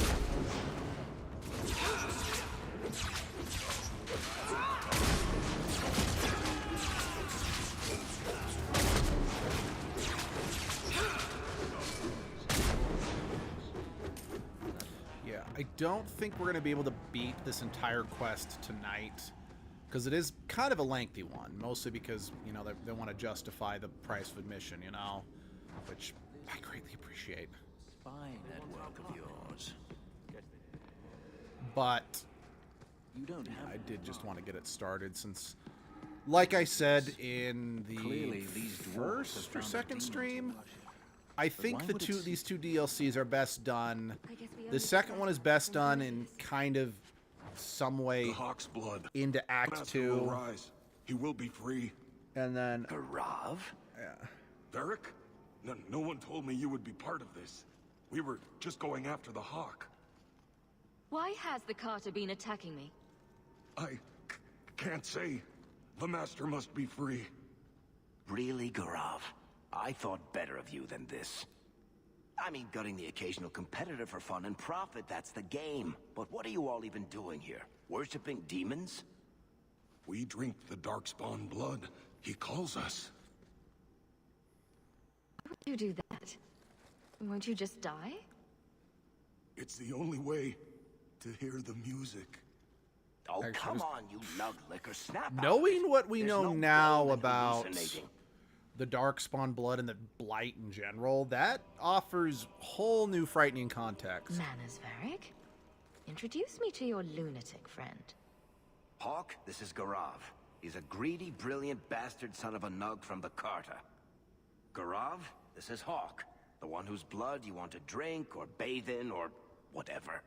Yeah, I don't think we're going to be able to beat this entire quest tonight, because it is kind of a lengthy one, mostly because, you know, they want to justify the price of admission, you know, which I greatly appreciate. Spy that work of yours. But You don't yeah, have I did just want to get it started since, like I said in the Clearly, these dwarves have first or found a second demon stream, to worship. I But think why the would it two seem- these two DLCs are best done. I guess we The only second one is best done voices. in kind of some way The Hawk's blood. into Act Master will 2, rise. He will be free. and then Garav? yeah. Varric? No one told me you would be part of this. We were just going after the Hawk. Why has the Carter been attacking me? I can't say. The Master must be free. Really, Garav? I thought better of you than this. I mean, gutting the occasional competitor for fun and profit, that's the game. But what are you all even doing here? Worshipping demons? We drink the Darkspawn blood. He calls us. Why would you do that? Won't you just die? It's the only way to hear the music. Oh, Actually, come just- on, you lug licker. Snap out of Knowing it. what we There's know no now gold in about hallucinating. the Darkspawn blood and the Blight in general, that offers whole new frightening context. Manners, Varric. Introduce me to your lunatic friend. Hawk, this is Garav. He's a greedy, brilliant bastard son of a nug from the Carter. Garav, this is Hawk, the one whose blood you want to drink or bathe in or whatever.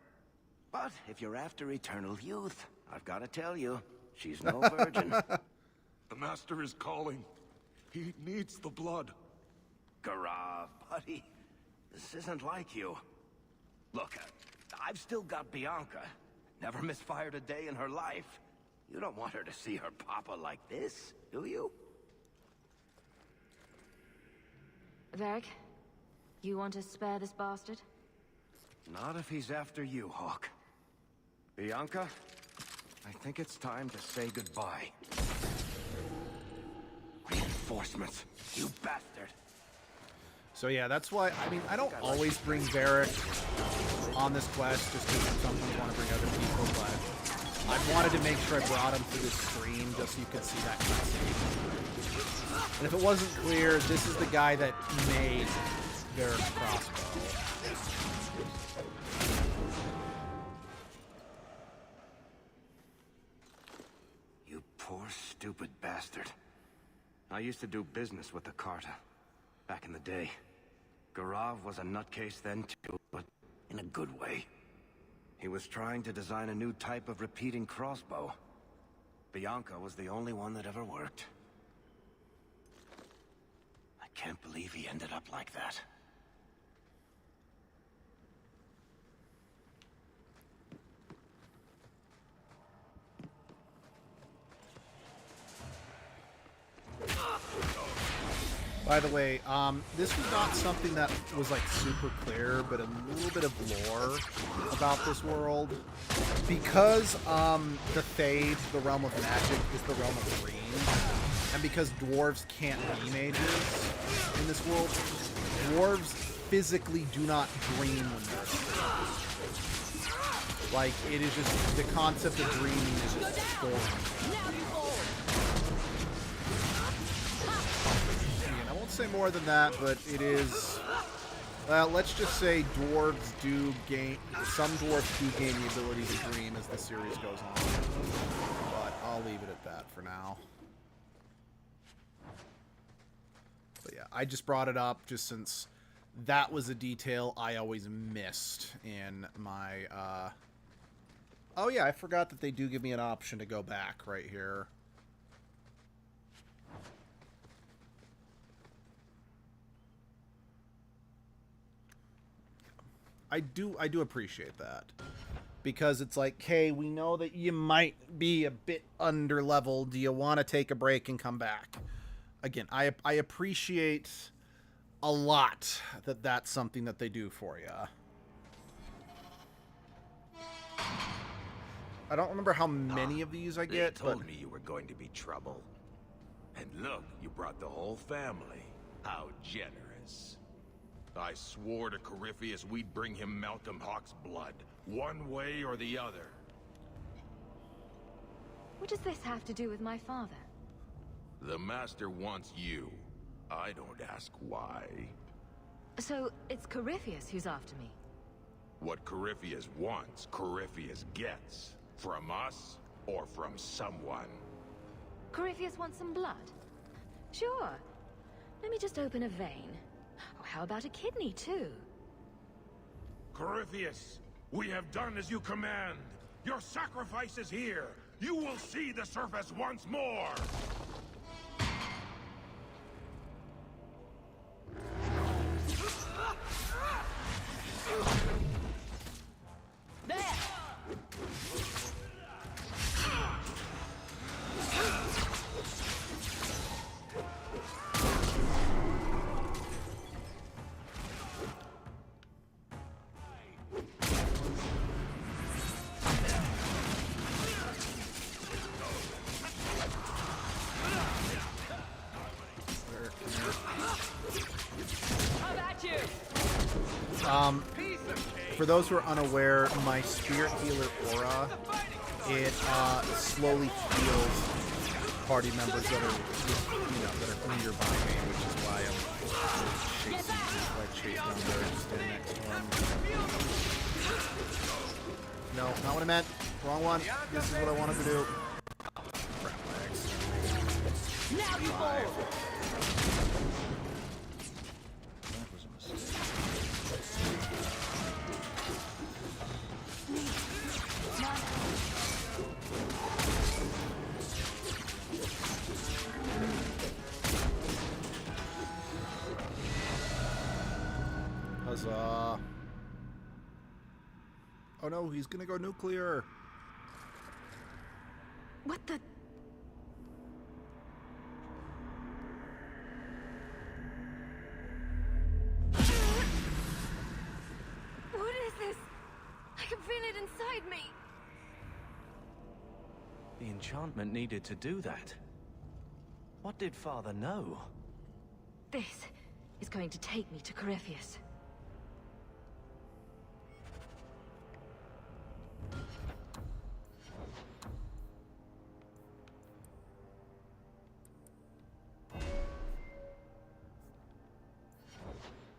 But if you're after eternal youth, I've got to tell you, she's no virgin. The Master is calling. He needs the blood. Garav, buddy, this isn't like you. Look, I've still got Bianca. Never misfired a day in her life. You don't want her to see her papa like this, do you? Varric, you want to spare this bastard? Not if he's after you, Hawk. Bianca, I think it's time to say goodbye. Reinforcements, you bastard. So yeah, that's why, I mean, I don't always bring Varric on this quest just because sometimes I want to bring other people, but I wanted to make sure I brought him through this stream just so you could see that cutscene. And if it wasn't clear, this is the guy that made Varric's crossbow. You poor, stupid bastard. I used to do business with the Carter. Back in the day. Garav was a nutcase then too, but in a good way. He was trying to design a new type of repeating crossbow. Bianca was the only one that ever worked. I can't believe he ended up like that. By the way, this was not something that was like super clear, but a little bit of lore about this world. Because the Fade, the realm of magic, is the realm of dreams, and because dwarves can't be mages in this world, dwarves physically do not dream when they're asleep. Like, it is just, the concept of dreaming is just foreign. I won't say more than that, but it is, well, let's just say dwarves do gain, some dwarves do gain the ability to dream as the series goes on. But I'll leave it at that for now. But yeah, I just brought it up just since that was a detail I always missed in my Oh yeah, I forgot that they do give me an option to go back right here. I do appreciate that. Because it's like, hey, we know that you might be a bit under leveled. Do you want to take a break and come back? Again, I appreciate a lot that that's something that they do for you. I don't remember how many of these I get, They told me you were going to be trouble. And look, you brought the whole family. How generous. I swore to Corypheus we'd bring him Malcolm Hawke's blood, one way or the other. What does this have to do with my father? The Master wants you. I don't ask why. So, it's Corypheus who's after me? What Corypheus wants, Corypheus gets. From us, or from someone. Corypheus wants some blood? Sure. Let me just open a vein. Oh, how about a kidney, too? Corypheus, we have done as you command. Your sacrifice is here. You will see the surface once more. There! For those who are unaware, my spirit healer aura, it slowly heals party members that are, that are nearby me, which is why I'm chasing them there and stand next to them. No, not what I meant. Wrong one. This is what I wanted to do. Crap legs. Now you fall! That was a mistake. Huzzah. Oh no, he's gonna go nuclear. What the... What is this? I can feel it inside me. The enchantment needed to do that. What did Father know? This is going to take me to Corypheus.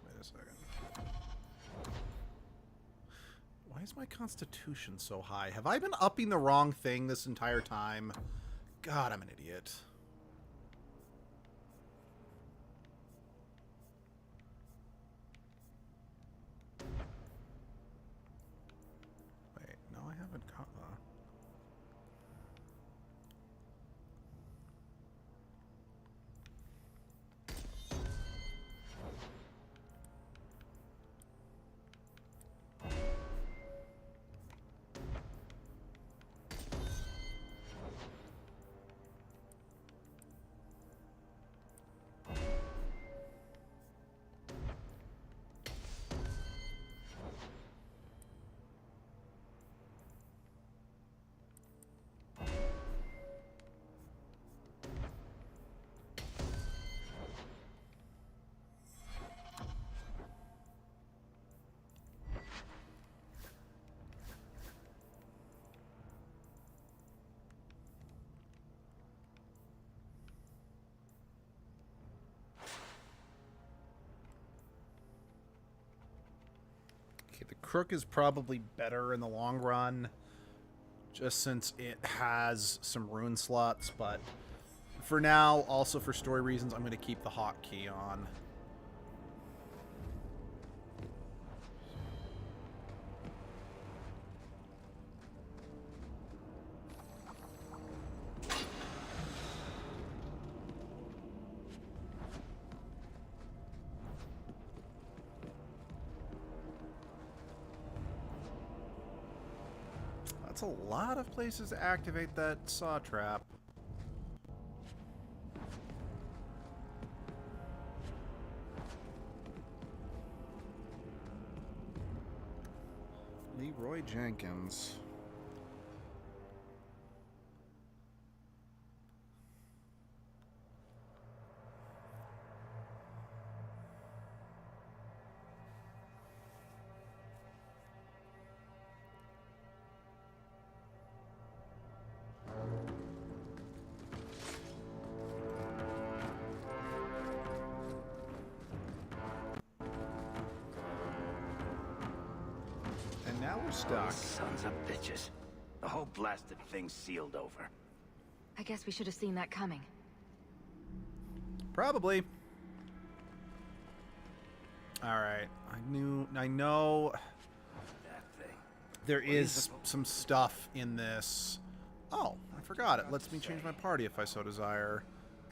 Wait a second. Why is my constitution so high? Have I been upping the wrong thing this entire time? God, I'm an idiot. Wait, no, I haven't got that. Okay, the crook is probably better in the long run, just since it has some rune slots, but for now, also for story reasons, I'm going to keep the hotkey on. That's a lot of places to activate that saw trap. Leroy Jenkins. And now we're stuck. Sons of bitches. The whole blasted thing's sealed over. I guess we should have seen that coming. Probably. Alright. I know there is some stuff in this. Oh, I forgot. It lets me change my party if I so desire.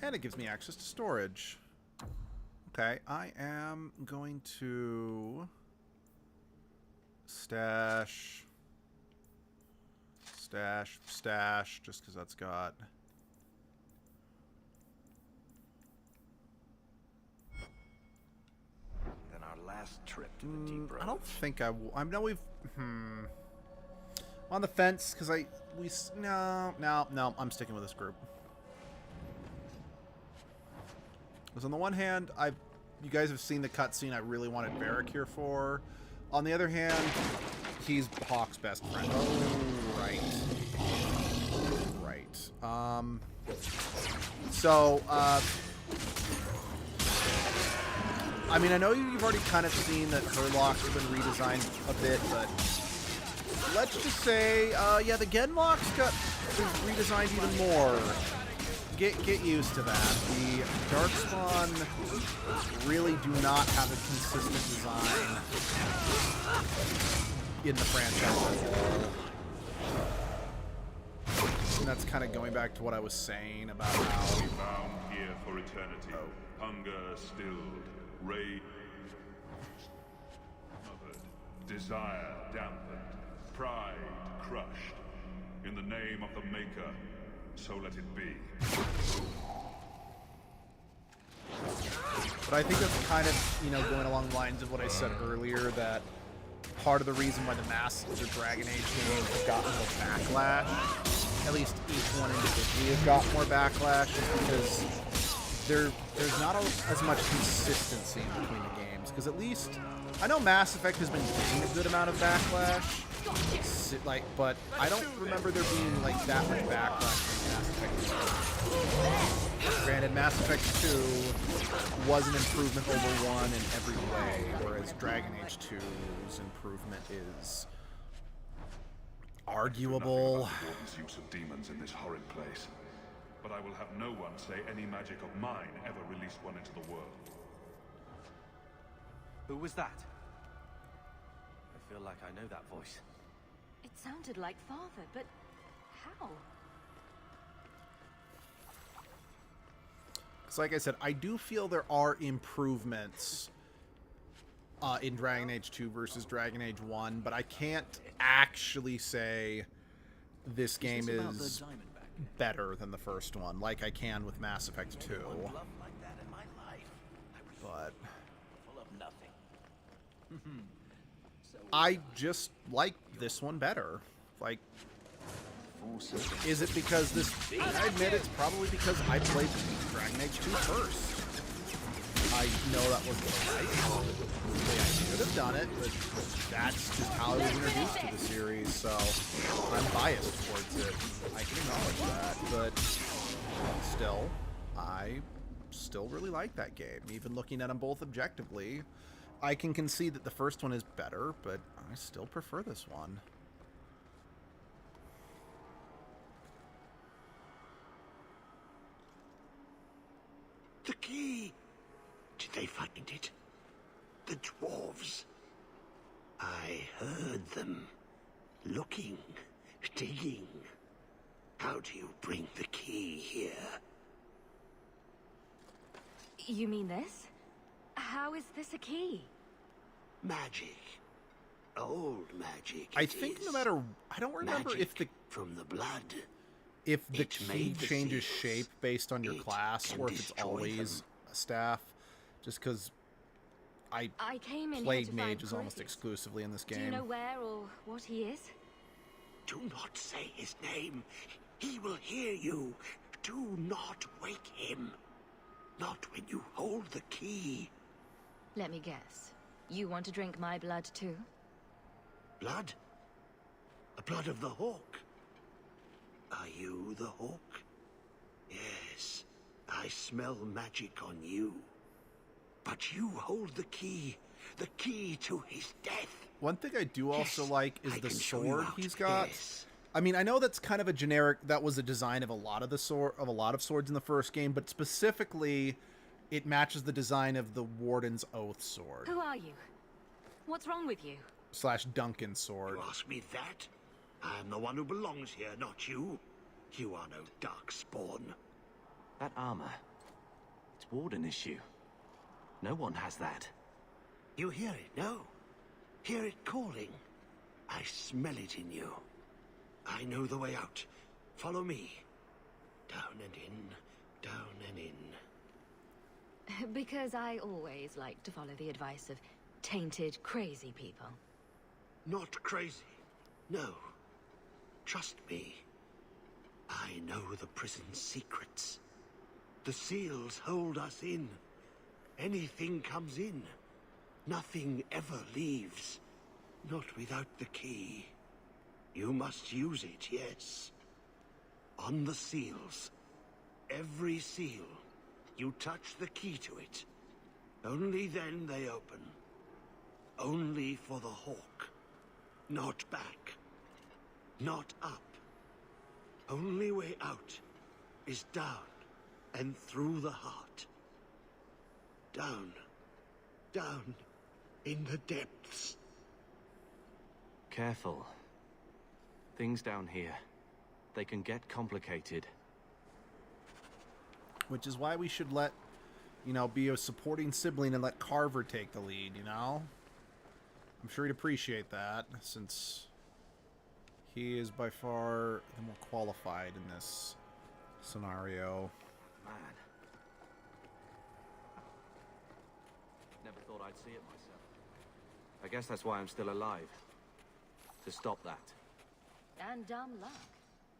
And it gives me access to storage. Okay, I am going to stash, just because that's got... Then our last trip to the deep road. I don't think I will. I know we've... On the fence, because no, I'm sticking with this group. Because on the one hand, you guys have seen the cutscene I really wanted Varric here for. On the other hand, he's Hawk's best friend. Oh, right. So, I mean, I know you've already kind of seen that Herlock's been redesigned a bit, but let's just say, yeah, the Genlock's got redesigned even more. Get used to that. The Darkspawn really do not have a consistent design in the franchise as a whole. And that's kind of going back to what I was saying about how... We bound here for eternity. Hunger stilled, rage smothered, desire dampened, pride crushed. In the name of the Maker, so let it be. But I think that's kind of, going along the lines of what I said earlier, that part of the reason why the Dragon Age games have gotten more backlash, at least each one individually has got more backlash, is because there's not as much consistency in between the games. Because at least, I know Mass Effect has been getting a good amount of backlash, but I don't remember there being that much backlash from Mass Effect 2. Granted, Mass Effect 2 was an improvement over 1 in every way, whereas Dragon Age 2's improvement is arguable. The Warden's use of demons in this horrid place, but I will have no one say any magic of mine ever released one into the world. Who was that? I feel like I know that voice. It sounded like Father, but how? Because like I said, I do feel there are improvements in Dragon Age 2 versus Dragon Age 1, but I can't actually say this game is better than the first one, like I can with Mass Effect 2. But I just like this one better. Is it because this... I admit it's probably because I played Dragon Age 2 first. I know that wasn't right. I should have done it, but that's just how I was introduced to the series, so I'm biased towards it. I can acknowledge that, but still, I still really like that game. Even looking at them both objectively, I can concede that the first one is better, but I still prefer this one. The key! Did they find it? The dwarves? I heard them. Looking, digging. How do you bring the key here? You mean this? How is this a key? Magic. old magic. I think no matter... I don't remember if the... From the blood. If the It key made the changes seals. shape based on your class, or if it's destroy always them. a staff. Just because I came in here played to find mages almost Proteus. exclusively in this game. Do you know where or what he is? Do not say his name. He will hear you. Do not wake him. Not when you hold the key. Let me guess. You want to drink my blood too? Blood? The blood of the hawk. Are you the hawk? Yes. I smell magic on you. But you hold the key to his death. One thing I do also like is the can show you sword out. he's got. Yes. I mean, I know that's kind of a generic. That was a design of a lot of swords in the first game, but specifically, it matches the design of the Warden's Oath sword Who are you? What's wrong with you? / Duncan's sword. You ask me that? I am the one who belongs here, not you. You are no dark spawn. That armor. It's Warden issue. No one has that. You hear it, no? Hear it calling? I smell it in you. I know the way out. Follow me. Down and in, down and in. Because I always like to follow the advice of tainted, crazy people. Not crazy. No. Trust me. I know the prison's secrets. The seals hold us in. Anything comes in. Nothing ever leaves. Not without the key. You must use it, yes. On the seals. Every seal. You touch the key to it. Only then they open. Only for the hawk. Not back. Not up. Only way out is down and through the heart. Down. Down in the depths. Careful. Things down here. They can get complicated. Which is why we should let, be a supporting sibling and let Carver take the lead, I'm sure he'd appreciate that, since he is by far the more qualified in this scenario. Man. Never thought I'd see it myself. I guess that's why I'm still alive. To stop that. And dumb luck.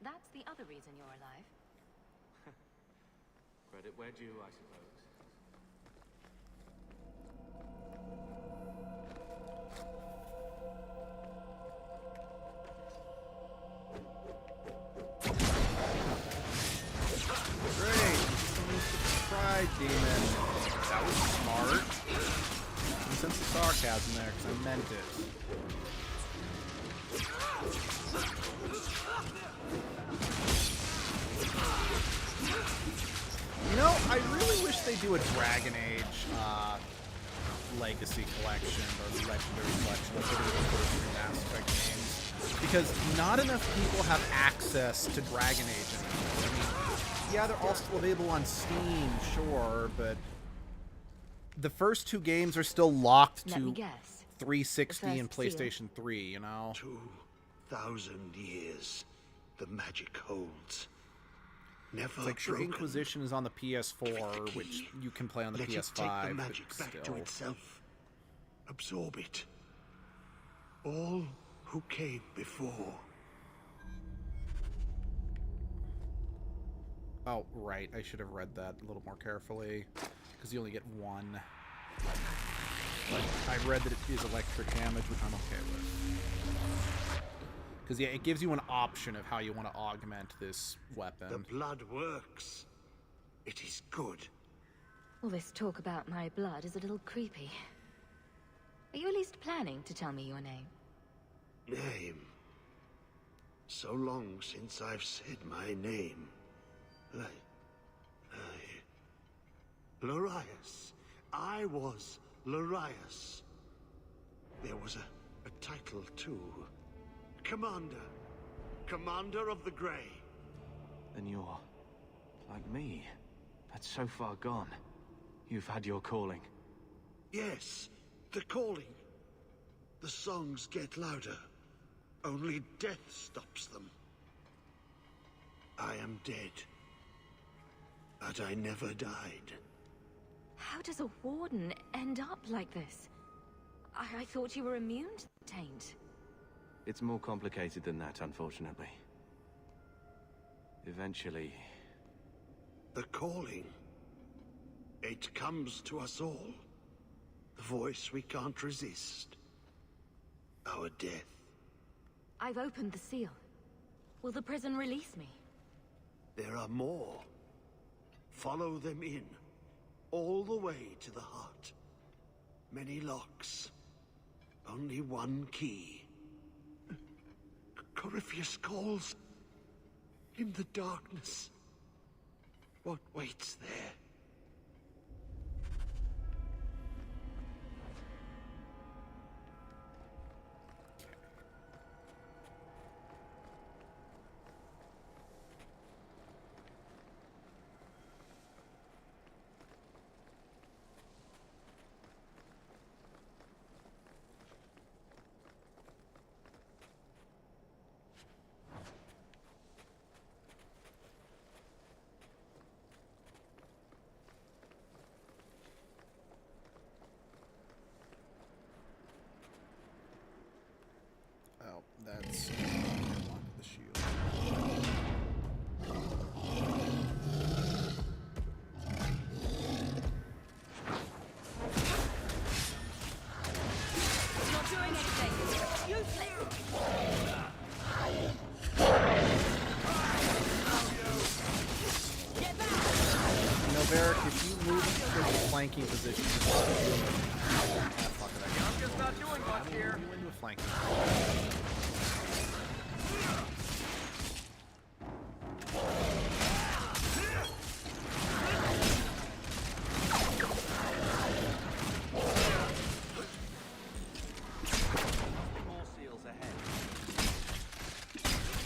That's the other reason you're alive. Credit where due, I suppose. Great! Pride demon. That was smart. And sense the sarcasm there, because I meant it. I really wish they do a Dragon Age Legacy collection or Legendary collection like they did with the first three Mass Effect games, because not enough people have access to Dragon Age anymore. I mean, yeah, they're all still available on Steam, sure, but the first two games are still locked to 360 and PlayStation 3, 2,000 years the magic holds. Never it's like sure, broken. Inquisition is on the PS4, which you can play on the Let PS5. it take the magic but back still. to itself. Absorb it. All who came before. Oh, right. I should have read that a little more carefully, because you only get one. But I read that it is electric damage, which I'm okay with. Because, yeah, it gives you an option of how you want to augment this weapon. The blood works. It is good. All this talk about my blood is a little creepy. Are you at least planning to tell me your name? Name. So long since I've said my name. Larius. I was Larius. There was a title, too. Commander. Commander of the Grey. Then you're... like me. But so far gone. You've had your calling. Yes, the calling. The songs get louder. Only death stops them. I am dead. But I never died. How does a warden end up like this? I thought you were immune to the taint. It's more complicated than that, unfortunately. Eventually... The calling. It comes to us all. The voice we can't resist. Our death. I've opened the seal. Will the prison release me? There are more. Follow them in. All the way to the heart. Many locks. Only one key. Corypheus calls. In the darkness. What waits there? Oh, that's unlock the shield. Not doing anything. Useless. You know, Varric, if you move to the flanking position, I'm just not doing much here. you into a flanking. More seals ahead.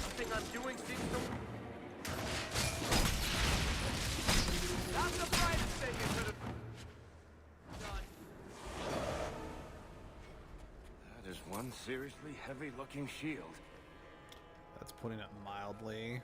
Nothing I'm doing seems to... That's the brightest thing you could have done. That is one seriously heavy-looking shield. That's putting it mildly.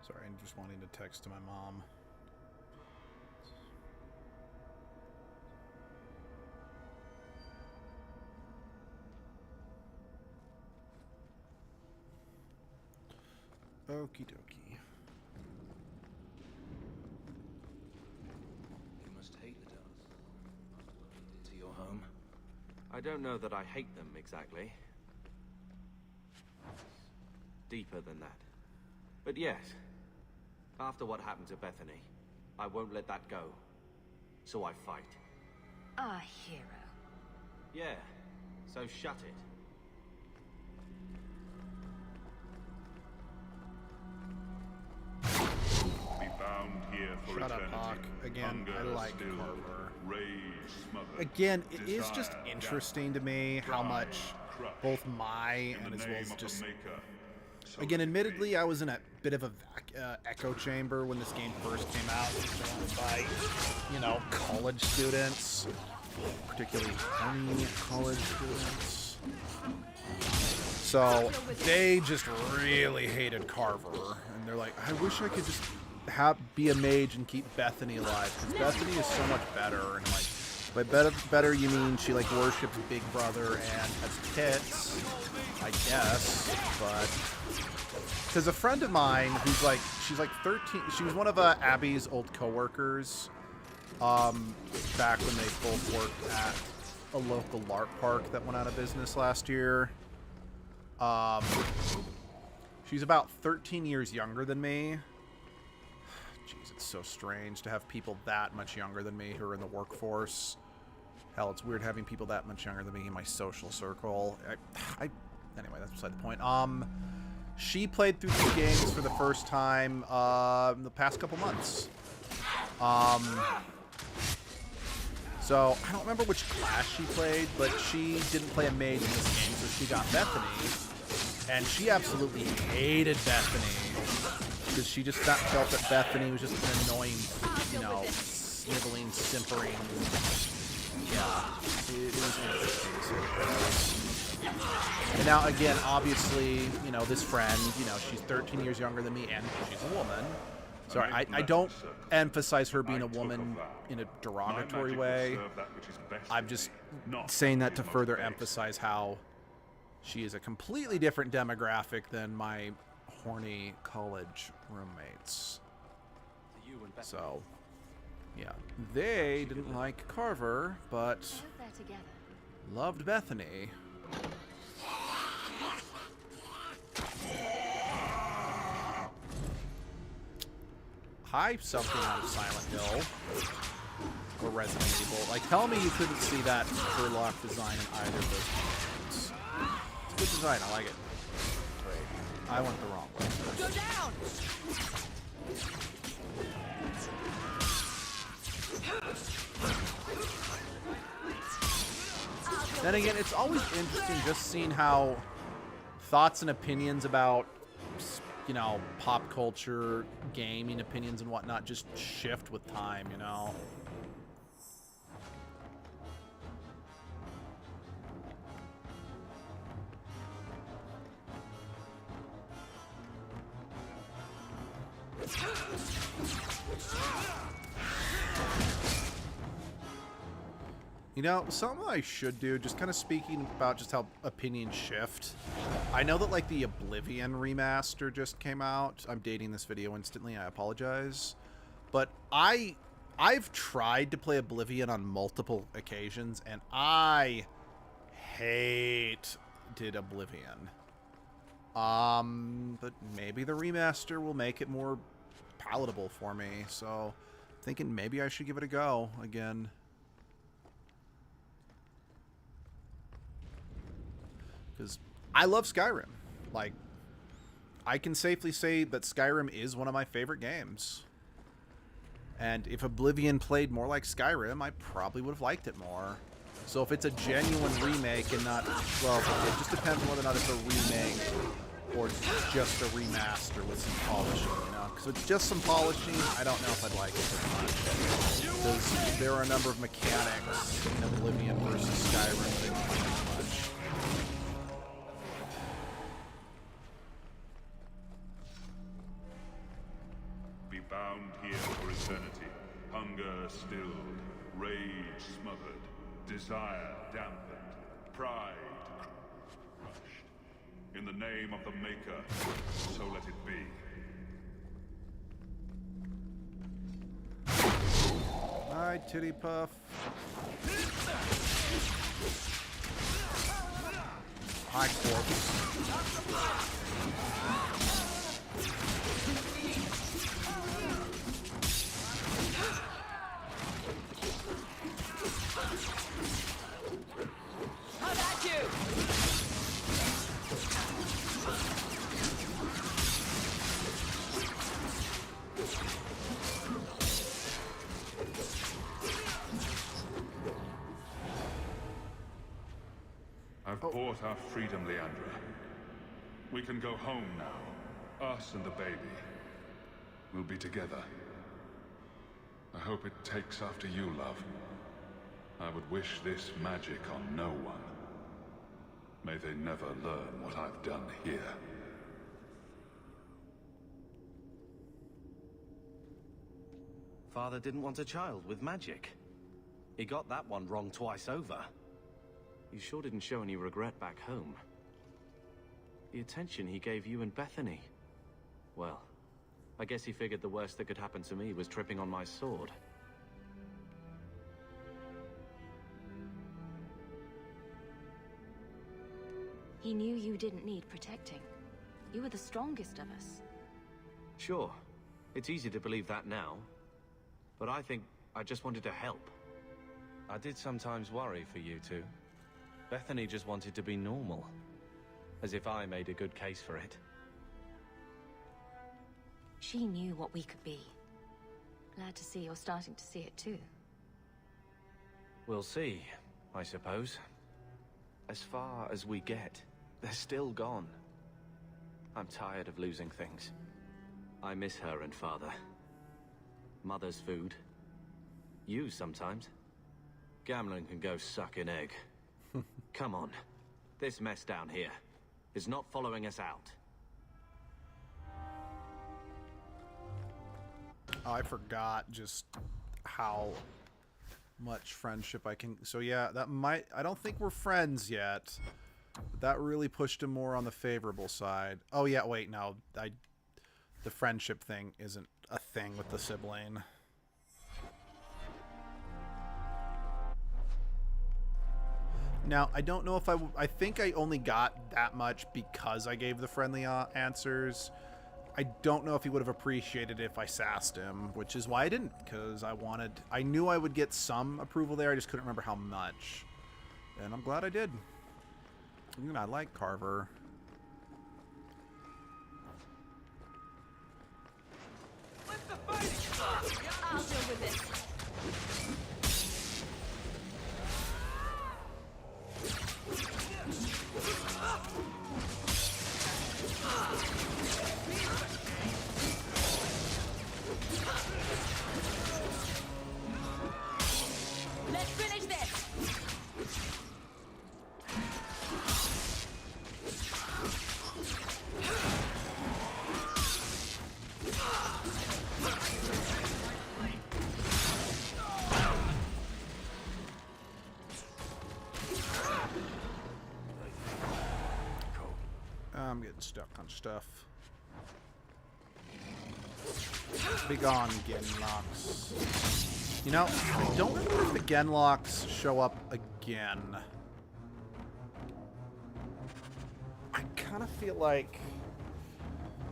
Sorry, I'm just wanting to text to my mom. Okie dokie. You must hate the Dallas. To your home? I don't know that I hate them exactly. Deeper than that. But yes, after what happened to Bethany, I won't let that go. So I fight. A hero. Yeah, so shut it. Be bound here for Shut up, eternity. Hawk. Again, Hunger I like stilled, Carver. Rage smothered. Again, it is Desire just dampened, interesting to me how pride much crushed. both my In and the as well name as of the just... Maker, so Again, it admittedly, I was in a bit of a echo chamber when this game first came out, surrounded by, you know, college students, particularly horny college students. So they just really hated Carver, and they're like, I wish I could just be a mage and keep Bethany alive, because Bethany is so much better. And I'm like, by better you mean she like worships Big Brother and has tits, I guess, but because a friend of mine who's like, she's like 13, she was one of Abby's old coworkers, back when they both worked at a local LARP park that went out of business last year. She's about 13 years younger than me, Jeez, it's so strange to have people that much younger than me who are in the workforce. Hell, it's weird having people that much younger than me in my social circle. Anyway, that's beside the point. She played through these games for the first time in the past couple months. So, I don't remember which class she played, but she didn't play a mage in this game, so she got Bethany. And she absolutely hated Bethany. Because she just felt that Bethany was just an annoying, you know, sniveling, simpering. Yeah, it was interesting. And now, again, obviously, you know, this friend, you know, she's 13 years younger than me, and she's a woman. So I don't emphasize her being a woman in a derogatory way. I'm just saying that to further emphasize how she is a completely different demographic than my horny college roommates. So, yeah. They didn't like Carver, but loved Bethany. Hi, something out of Silent Hill or Resident Evil. Like, tell me you couldn't see that Turlock design in either of those games. It's a good design. I like it. Great. I went the wrong way. Go down! Then again, it's always interesting just seeing how thoughts and opinions about, you know, pop culture, gaming opinions and whatnot just shift with time, you know? You know, something I should do, just kind of speaking about just how opinions shift. I know that, like, the Oblivion remaster just came out. I'm dating this video instantly, I apologize. But I've tried to play Oblivion on multiple occasions, and I hated Oblivion. But maybe the remaster will make it more palatable for me, so thinking maybe I should give it a go again. Because I love Skyrim. Like, I can safely say that Skyrim is one of my favorite games. And if Oblivion played more like Skyrim, I probably would have liked it more. So if it's a genuine remake and not, well, it just depends on whether or not it's a remake or just a remaster with some polishing, you know? Because if it's just some polishing, I don't know if I'd like it as much. Because there are a number of mechanics in Oblivion versus Skyrim that I don't like as much. Be bound here for eternity. Hunger stilled, rage smothered, desire dampened, pride crushed. In the name of the Maker, so let it be. Hi, Titty Puff. Hi, Corpse. How about you? I've bought our freedom, Leandra. We can go home now. Us and the baby. We'll be together. I hope it takes after you, love. I would wish this magic on no one. May they never learn what I've done here. Father didn't want a child with magic. He got that one wrong twice over. You sure didn't show any regret back home. The attention he gave you and Bethany. Well, I guess he figured the worst that could happen to me was tripping on my sword. He knew you didn't need protecting. You were the strongest of us. Sure, It's easy to believe that now, but I think I just wanted to help. I did sometimes worry for you two. Bethany just wanted to be normal, as if I made a good case for it. She knew what we could be. Glad to see you're starting to see it too. We'll see, I suppose. As far as we get, they're still gone. I'm tired of losing things. I miss her and Father. Mother's food. You sometimes. Gamlen can go suck an egg. Come on. This mess down here is not following us out. Oh, I forgot just how much friendship I can... So yeah, that might... I don't think we're friends yet. But that really pushed him more on the favorable side. Oh yeah, wait, no. The friendship thing isn't a thing with the sibling. Now, I don't know if I think I only got that much because I gave the friendly answers. I don't know if he would have appreciated it if I sassed him, which is why I didn't, because I knew I would get some approval there, I just couldn't remember how much. And I'm glad I did. I like Carver. I'll deal with this. Let's finish this. I'm getting stuck on stuff. Be gone, Genlocks. You know, I don't remember if the Genlocks show up again. I kind of feel like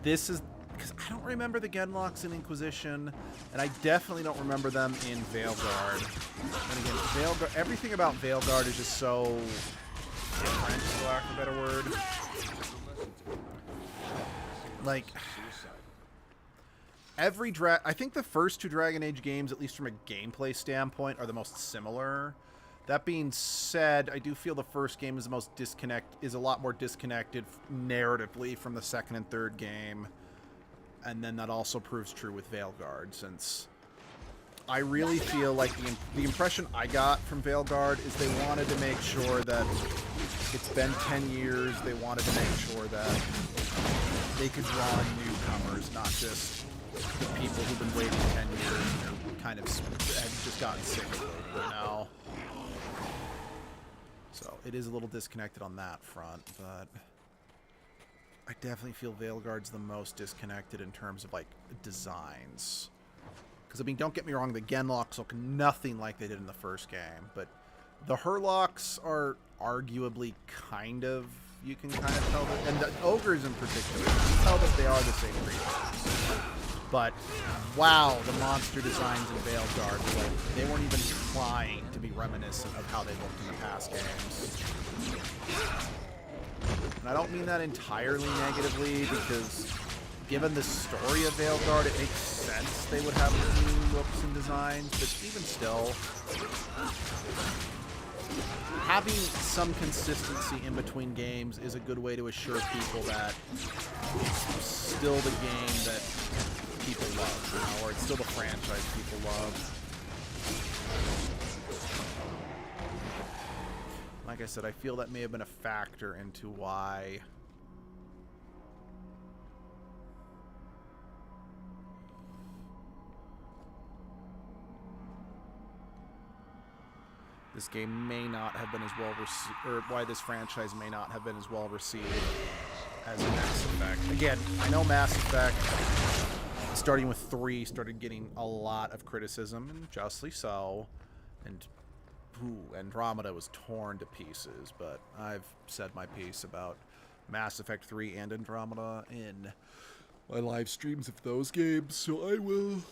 this is... Because I don't remember the Genlocks in Inquisition, and I definitely don't remember them in Veilguard. And again, Veilguard, everything about Veilguard is just so different, for lack of a better word. Like, I think the first two Dragon Age games, at least from a gameplay standpoint, are the most similar. That being said, I do feel the first game is a lot more disconnected narratively from the second and third game. And then that also proves true with Veilguard, since I really feel like the impression I got from Veilguard is they wanted to make sure that it's been 10 years. They wanted to make sure that they could draw in newcomers, not just the people who've been waiting 10 years and kind of have just gotten sick of it, you know? So it is a little disconnected on that front, but I definitely feel Veilguard's the most disconnected in terms of, like, designs. Because, I mean, don't get me wrong, the Genlocks look nothing like they did in the first game, but the Hurlocks are arguably kind of... You can kind of tell that, and the ogres in particular, you can tell that they are the same creatures. But wow, the monster designs in Veilguard, like, they weren't even trying to be reminiscent of how they looked in the past games. And I don't mean that entirely negatively, because given the story of Veilguard, it makes sense they would have new looks and designs. But even still, having some consistency in between games is a good way to assure people that it's still the game that people love, you know, or it's still the franchise people love. Like I said, I feel that may have been a factor into why this game may not have been as well received, or why this franchise may not have been as well received as Mass Effect. Again, I know Mass Effect, starting with 3, started getting a lot of criticism, and justly so, and Andromeda was torn to pieces, but I've said my piece about Mass Effect 3 and Andromeda in my live streams of those games, so I will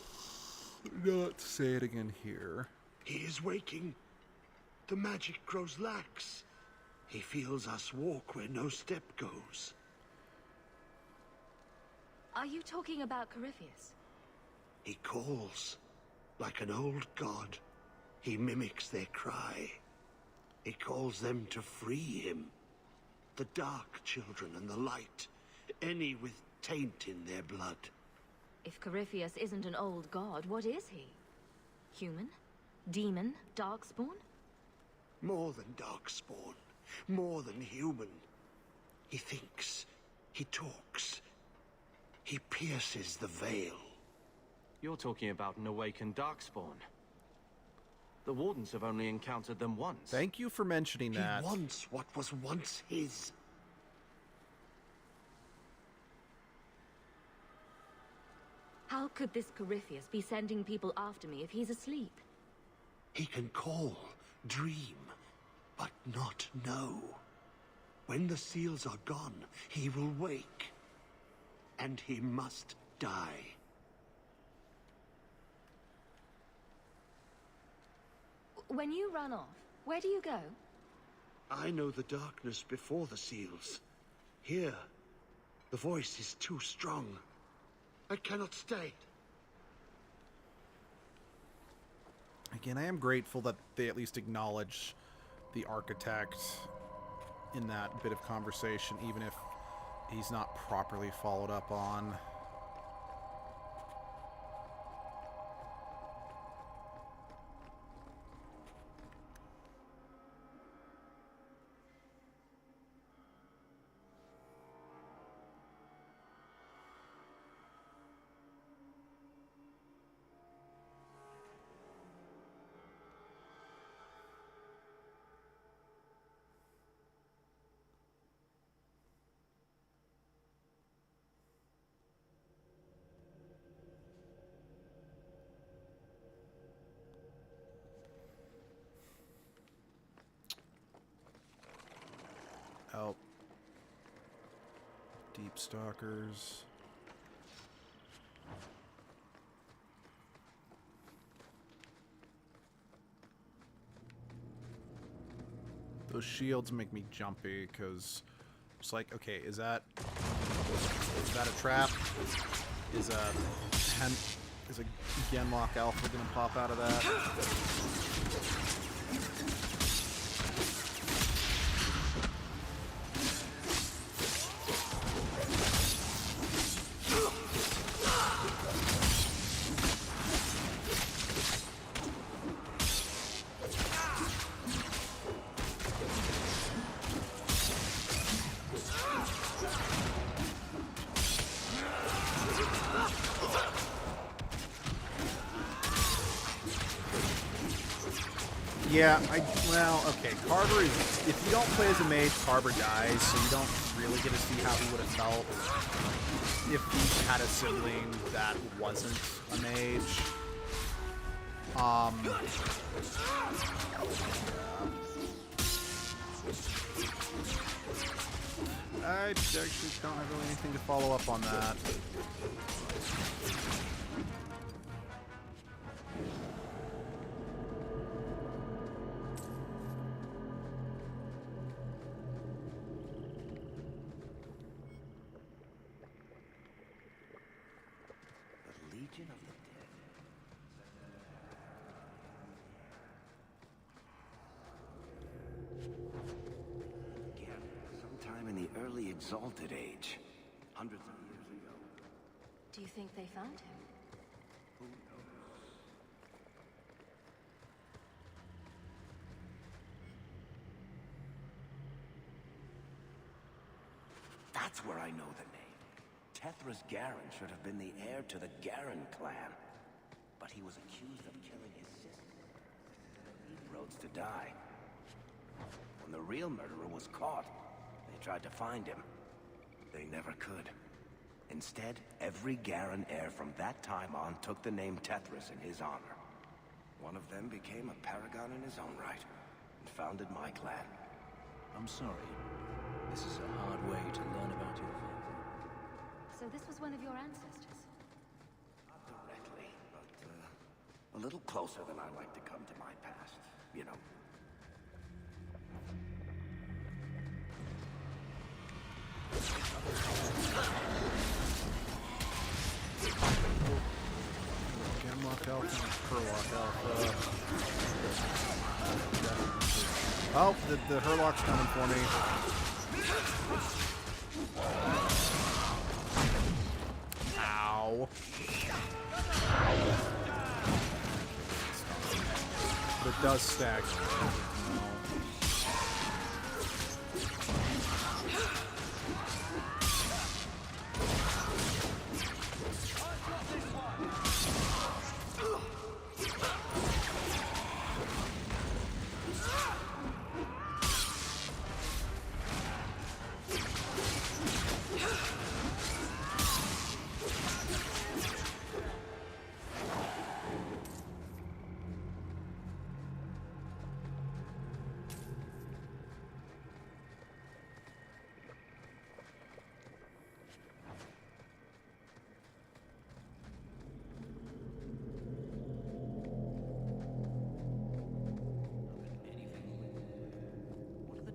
not say it again here. He is waking. The magic grows lax. He feels us walk where no step goes. Are you talking about Corypheus? He calls, like an old god. He mimics their cry. He calls them to free him. The dark children and the light. Any with taint in their blood. If Corypheus isn't an old god, what is he? Human? Demon? Darkspawn? More than darkspawn. More than human. He thinks. He talks. He pierces the veil. You're talking about an awakened Darkspawn. The Wardens have only encountered them once. Thank you for mentioning that. He wants what was once his. How could this Corypheus be sending people after me if he's asleep? He can call, dream, but not know. When the seals are gone, he will wake. And he must die. When you run off, where do you go? I know the darkness before the seals. Here, the voice is too strong. I cannot stay. Again, I am grateful that they at least acknowledge the architect in that bit of conversation, even if he's not properly followed up on. Oh. Deep Stalkers. Those shields make me jumpy because it's like, okay, is that a trap? Is a Genlock Alpha gonna pop out of that? Yeah, well, okay, Carver is, if you don't play as a mage, Carver dies, so you don't really get to see how he would have felt if he had a sibling that wasn't a mage. I actually don't have really anything to follow up on that. Exalted age. Hundreds of years ago. Do you think they found him? Who knows? That's where I know the name. Tethras Garen should have been the heir to the Garen clan. But he was accused of killing his sister. He rose to die. When the real murderer was caught, they tried to find him. They never could. Instead, every Garen heir from that time on took the name Tethras in his honor. One of them became a paragon in his own right, and founded my clan. I'm sorry. This is a hard way to learn about your family. So So this was one of your ancestors? Not directly, but a little closer than I like to come to my past, you know. Gemlock Alpha and Herlock Alpha. Oh, the Herlock's coming for me. Ow. But it does stack.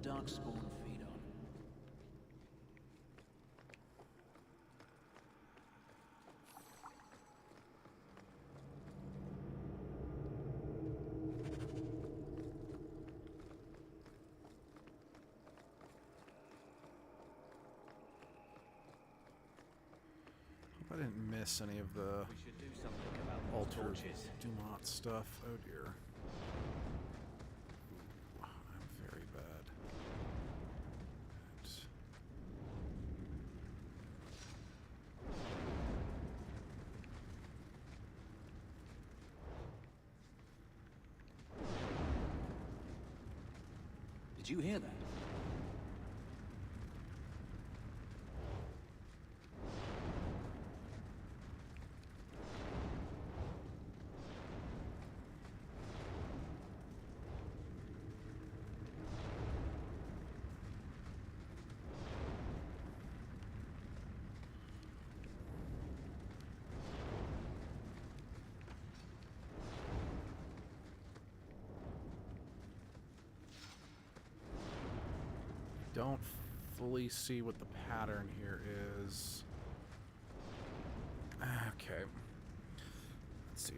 Dark spawn feed on. Hope I didn't miss any of the We should do something about Alter torches. Dumont stuff. Oh dear. I'm very bad. Did you hear that? Don't fully see what the pattern here is. Okay. Let's see.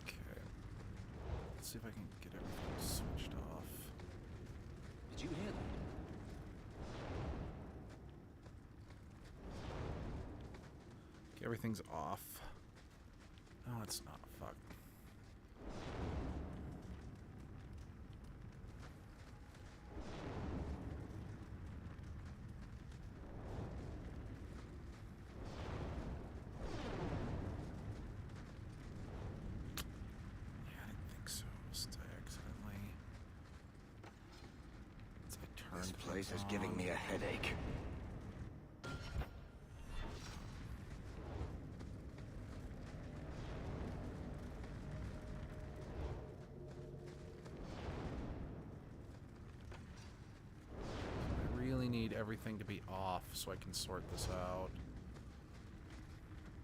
Okay. Let's see if I can get everything switched off. Did you hear that? Everything's off. No, it's not. Fuck. Yeah, I didn't think so. Since I accidentally... Since I turned This place is on. giving me a headache. Everything to be off so I can sort this out.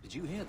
Did you hear that?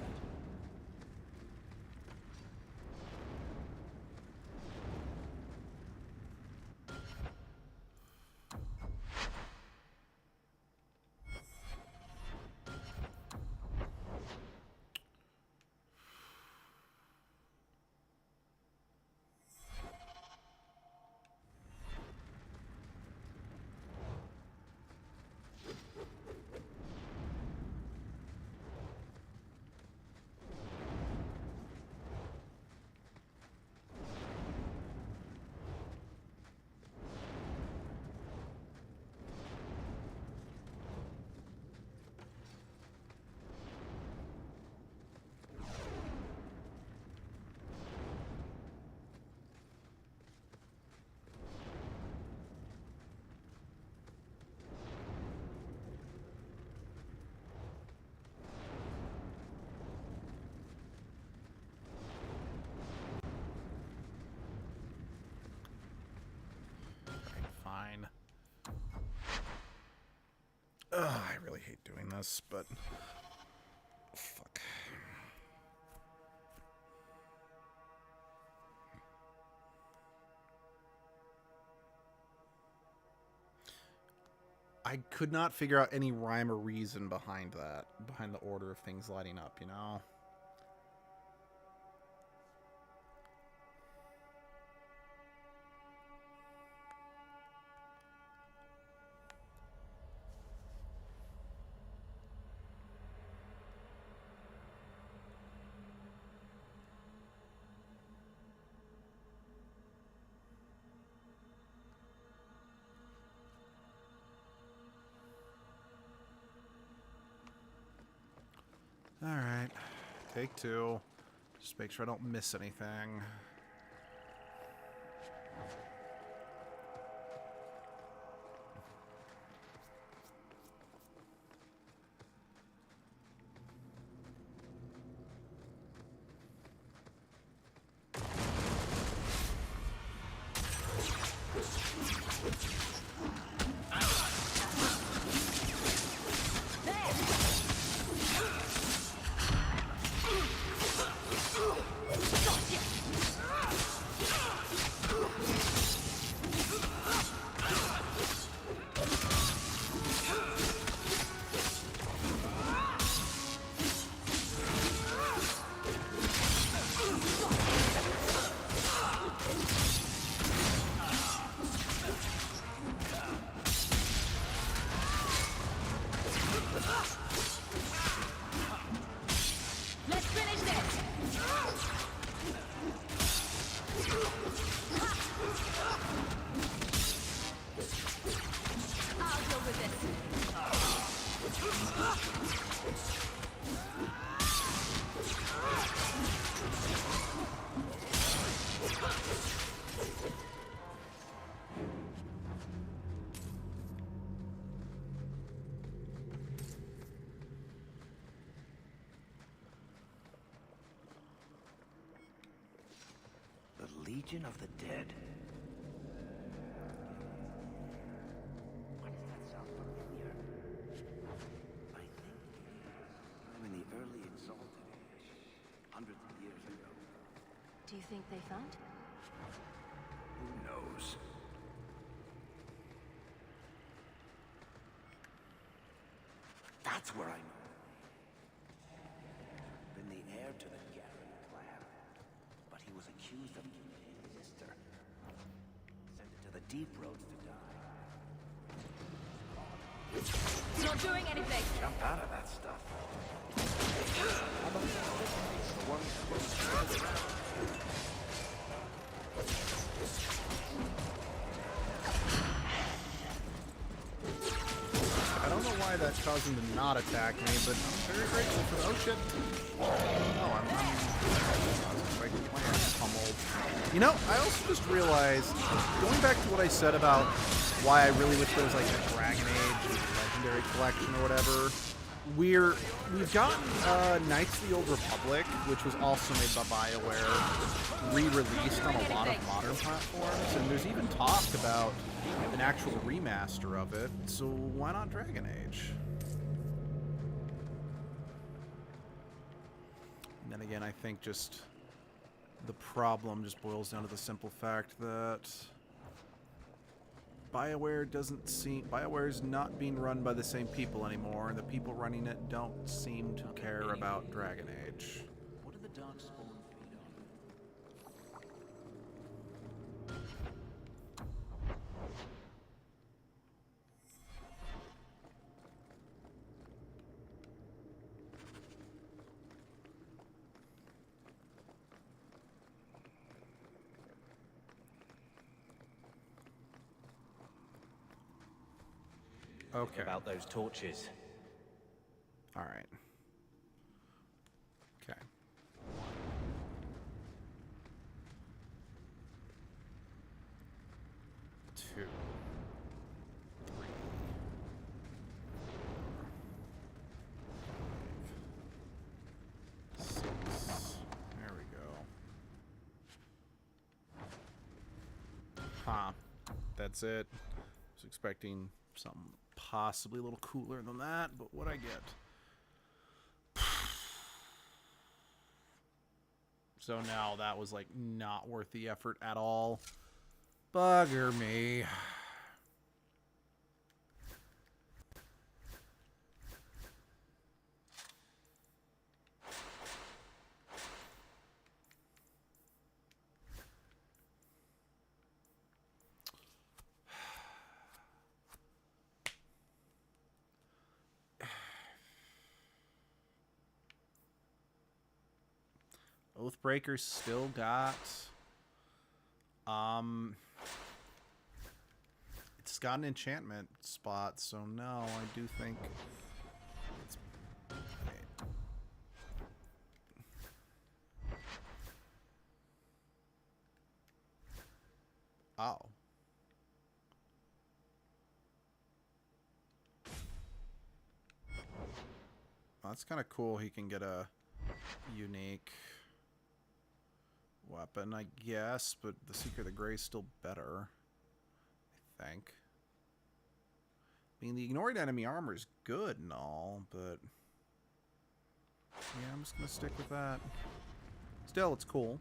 this, but fuck. I could not figure out any rhyme or reason behind that, behind the order of things lighting up, you know? Alright, take two. Just make sure I don't miss anything. Let's finish this. I'll deal with The Legion of the Dead. Why does that sound familiar? I think I'm in the early Exalted Age, hundreds of years ago. Do you think they found? Who knows? That's where I know. Been the heir to the Gary clan, but he was accused of killing his sister. Sent it to the deep roads to die. Not doing anything. Jump out of that stuff. I don't know why that caused him to not attack me, but I'm very grateful for the... Oh, shit. Oh, I'm expecting my ass pummeled. You know, I also just realized, going back to what I said about why I really wish there was, like, a Dragon Age Legendary Collection or whatever, we've gotten Knights of the Old Republic, which was also made by BioWare, re-released on a lot of modern platforms, and there's even talk about an actual remaster of it, so why not Dragon Age? And then again, I think just the problem just boils down to the simple fact that BioWare is not being run by the same people anymore, and the people running it don't seem to care about Dragon Age. What do the Darkspawn feed on? Okay. About those torches. All right. Okay. Two. Three. Four. 6. There we go. Huh. That's it. I was expecting something possibly a little cooler than that, but what I get. So now that was like not worth the effort at all. Bugger me. Oathbreaker's still got it's got an enchantment spot, so no, I do think it's oh. Well, that's kind of cool. He can get a unique weapon, I guess, but the Seeker of the Grey is still better, I think. I mean, the ignored enemy armor is good and all, but yeah, I'm just gonna stick with that. Still, it's cool.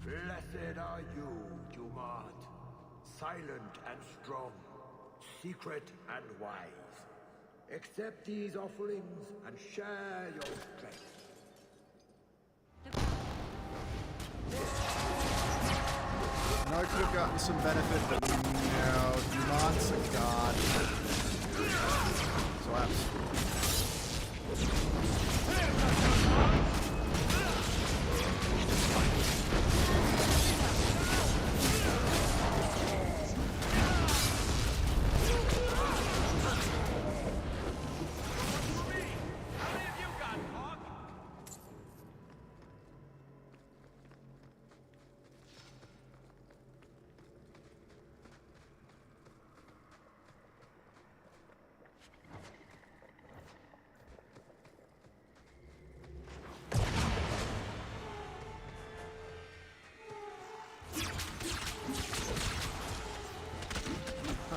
Blessed are you, Jumad, silent and strong, secret and wise. Accept these offerings and share your strength. I know I could have gotten some benefit, but no, Jumad's a god. So that's...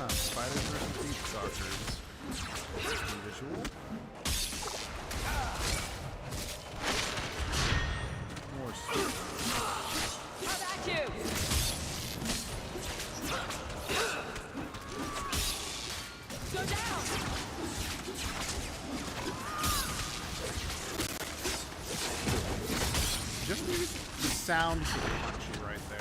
Spiders versus deep stalkers. Visual. More sweet. How about you? Go down! Just the sound is punchy right there.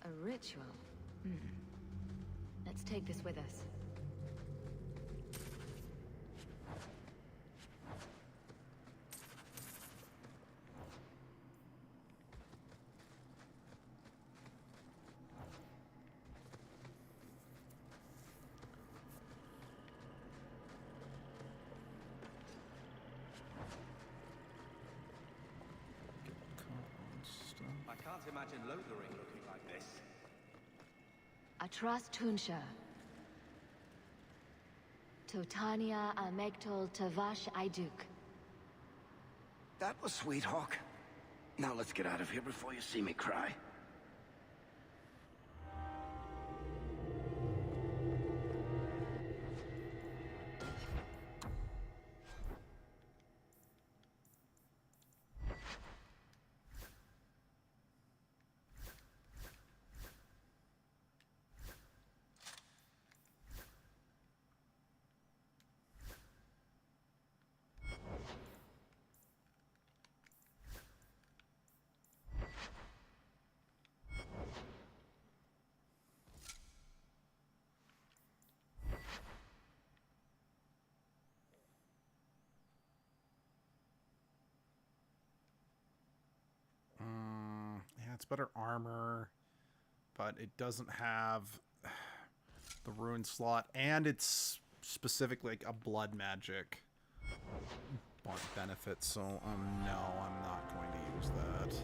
A ritual? Let's take this with us. I can't imagine Lothering looking like this. Atras Tunsha. Totania Amegtol Tavash Iduk. That was sweet, Hawk. Now let's get out of here before you see me cry. better armor, but it doesn't have the ruin slot, and it's specifically like a blood magic benefit, so no, I'm not going to use that.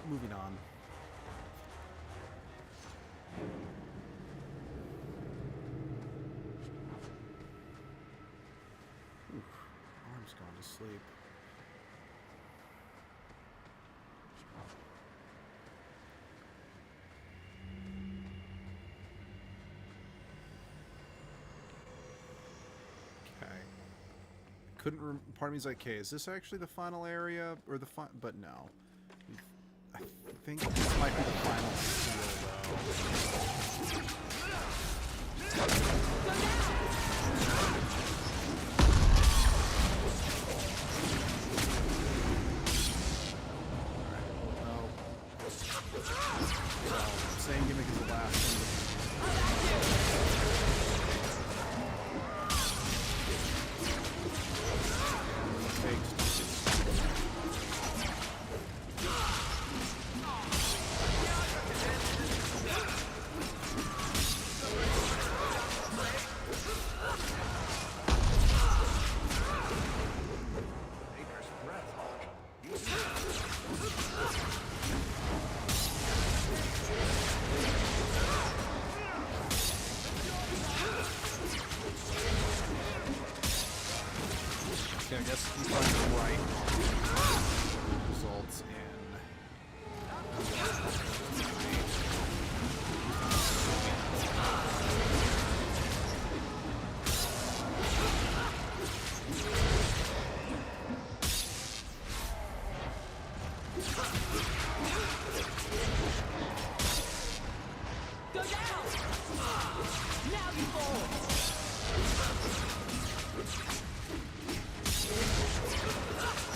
Moving on. Oof, arm's gone to sleep. Okay. Couldn't. Part of me's like, okay, is this actually the final area or the but no. I think this might be the final seal, though. So, same gimmick as the last one. I guess you find the right results in Go down! Now you fall!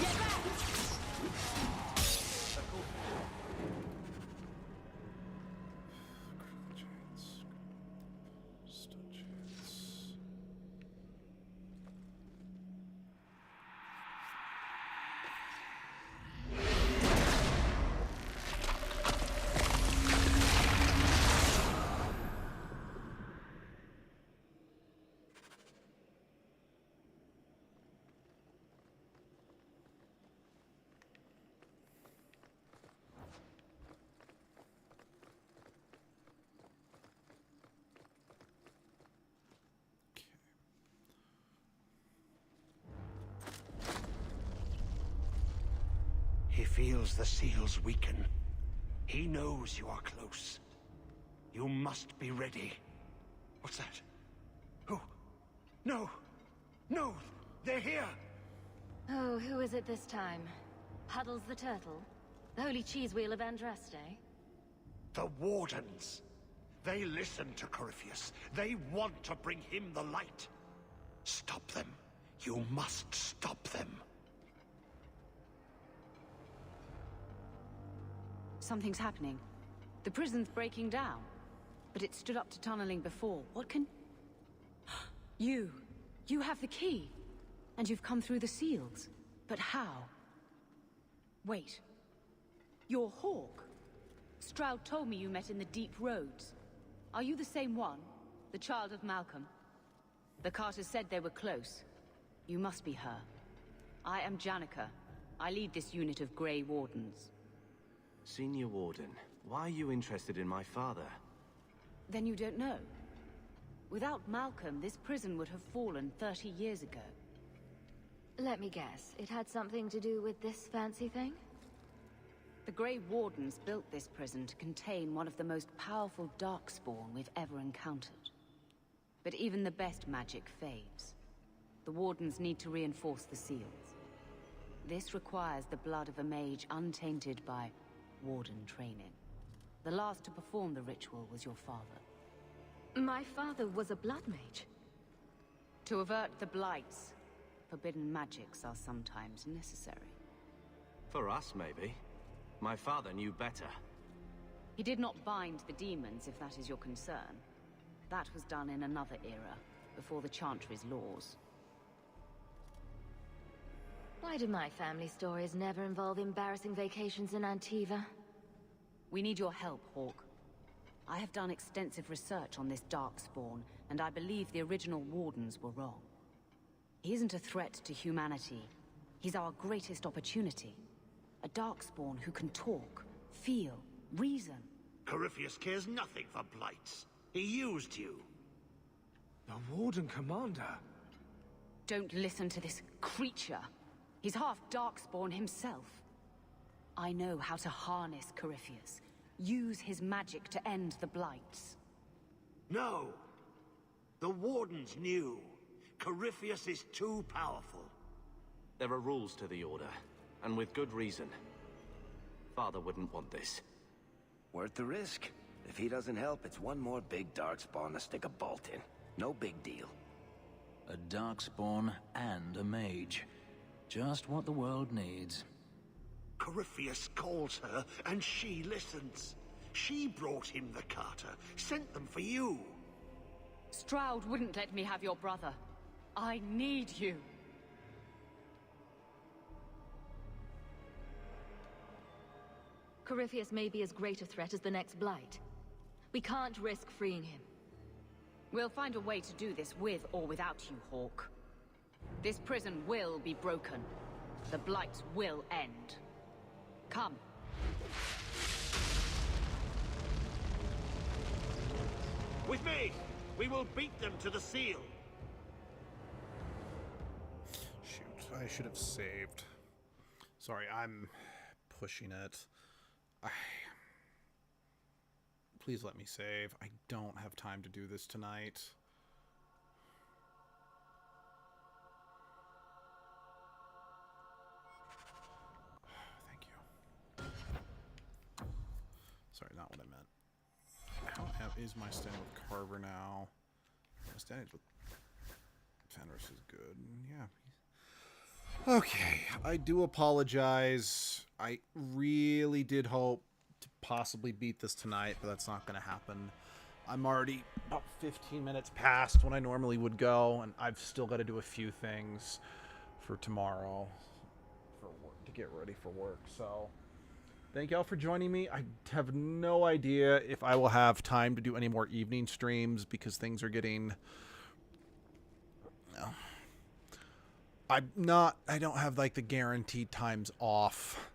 Get back! feels the seals weaken. He knows you are close. You must be ready. What's that? Who? No! No! They're here! Oh, who is it this time? Huddles the turtle? The holy cheese wheel of Andraste? The Wardens. They listen to Corypheus. They want to bring him the light. Stop them. You must stop them. Something's happening. The prison's breaking down. But it stood up to tunneling before. What can... You! You have the key! And you've come through the seals. But how? Wait. You're Hawk. Stroud told me you met in the deep roads. Are you the same one? The child of Malcolm? The Carters said they were close. You must be her. I am Janica. I lead this unit of Grey Wardens. Senior Warden, why are you interested in my father? Then you don't know. Without Malcolm, this prison would have fallen 30 years ago. Let me guess. It had something to do with this fancy thing? The Grey Wardens built this prison to contain one of the most powerful Darkspawn we've ever encountered. But even the best magic fades. The Wardens need to reinforce the seals. This requires the blood of a mage untainted by Warden training. The last to perform the ritual was your father. My father was a blood mage. To avert the blights, forbidden magics are sometimes necessary. For us, maybe. My father knew better. He did not bind the demons, if that is your concern. That was done in another era, before the Chantry's laws. Why do my family stories never involve embarrassing vacations in Antiva? We need your help, Hawk. I have done extensive research on this Darkspawn, and I believe the original Wardens were wrong. He isn't a threat to humanity. He's our greatest opportunity. A Darkspawn who can talk, feel, reason. Corypheus cares nothing for blights. He used you. The Warden Commander? Don't listen to this creature. He's half Darkspawn himself. I know how to harness Corypheus. Use his magic to end the blights. No. The Wardens knew. Corypheus is too powerful. There are rules to the Order, and with good reason. Father wouldn't want this. Worth the risk. If he doesn't help, it's one more big Darkspawn to stick a bolt in. No big deal. A Darkspawn and a mage. Just what the world needs. Corypheus calls her, and she listens. She brought him the Carter, sent them for you. Stroud wouldn't let me have your brother. I need you. Corypheus may be as great a threat as the next Blight. We can't risk freeing him. We'll find a way to do this with or without you, Hawk. This prison will be broken. The blights will end. Come. With me! We will beat them to the seal! Shoot, I should have saved. Sorry, I'm pushing it. Please let me save. I don't have time to do this tonight. Thank you. Sorry, not what I meant. How is my standing with Carver now? My standing with Fenris is good. Yeah. Okay, I do apologize. I really did hope to possibly beat this tonight, but that's not going to happen. I'm already about 15 minutes past when I normally would go, and I've still got to do a few things for tomorrow for work, to get ready for work. So thank y'all for joining me. I have no idea if I will have time to do any more evening streams because things are getting... I don't have like the guaranteed times off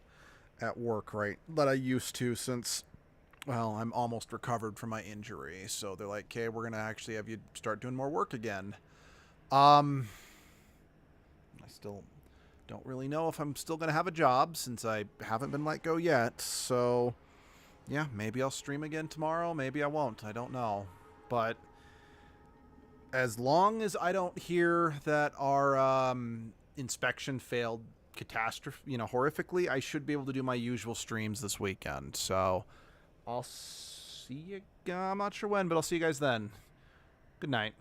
at work, right, that I used to since, well, I'm almost recovered from my injury. So they're like, okay, we're going to actually have you start doing more work again. I still Don't really know if I'm still going to have a job since I haven't been let go yet. So, yeah, maybe I'll stream again tomorrow. Maybe I won't. I don't know. But as long as I don't hear that our inspection failed horrifically, I should be able to do my usual streams this weekend. So I'll see you. I'm not sure when, but I'll see you guys then. Good night.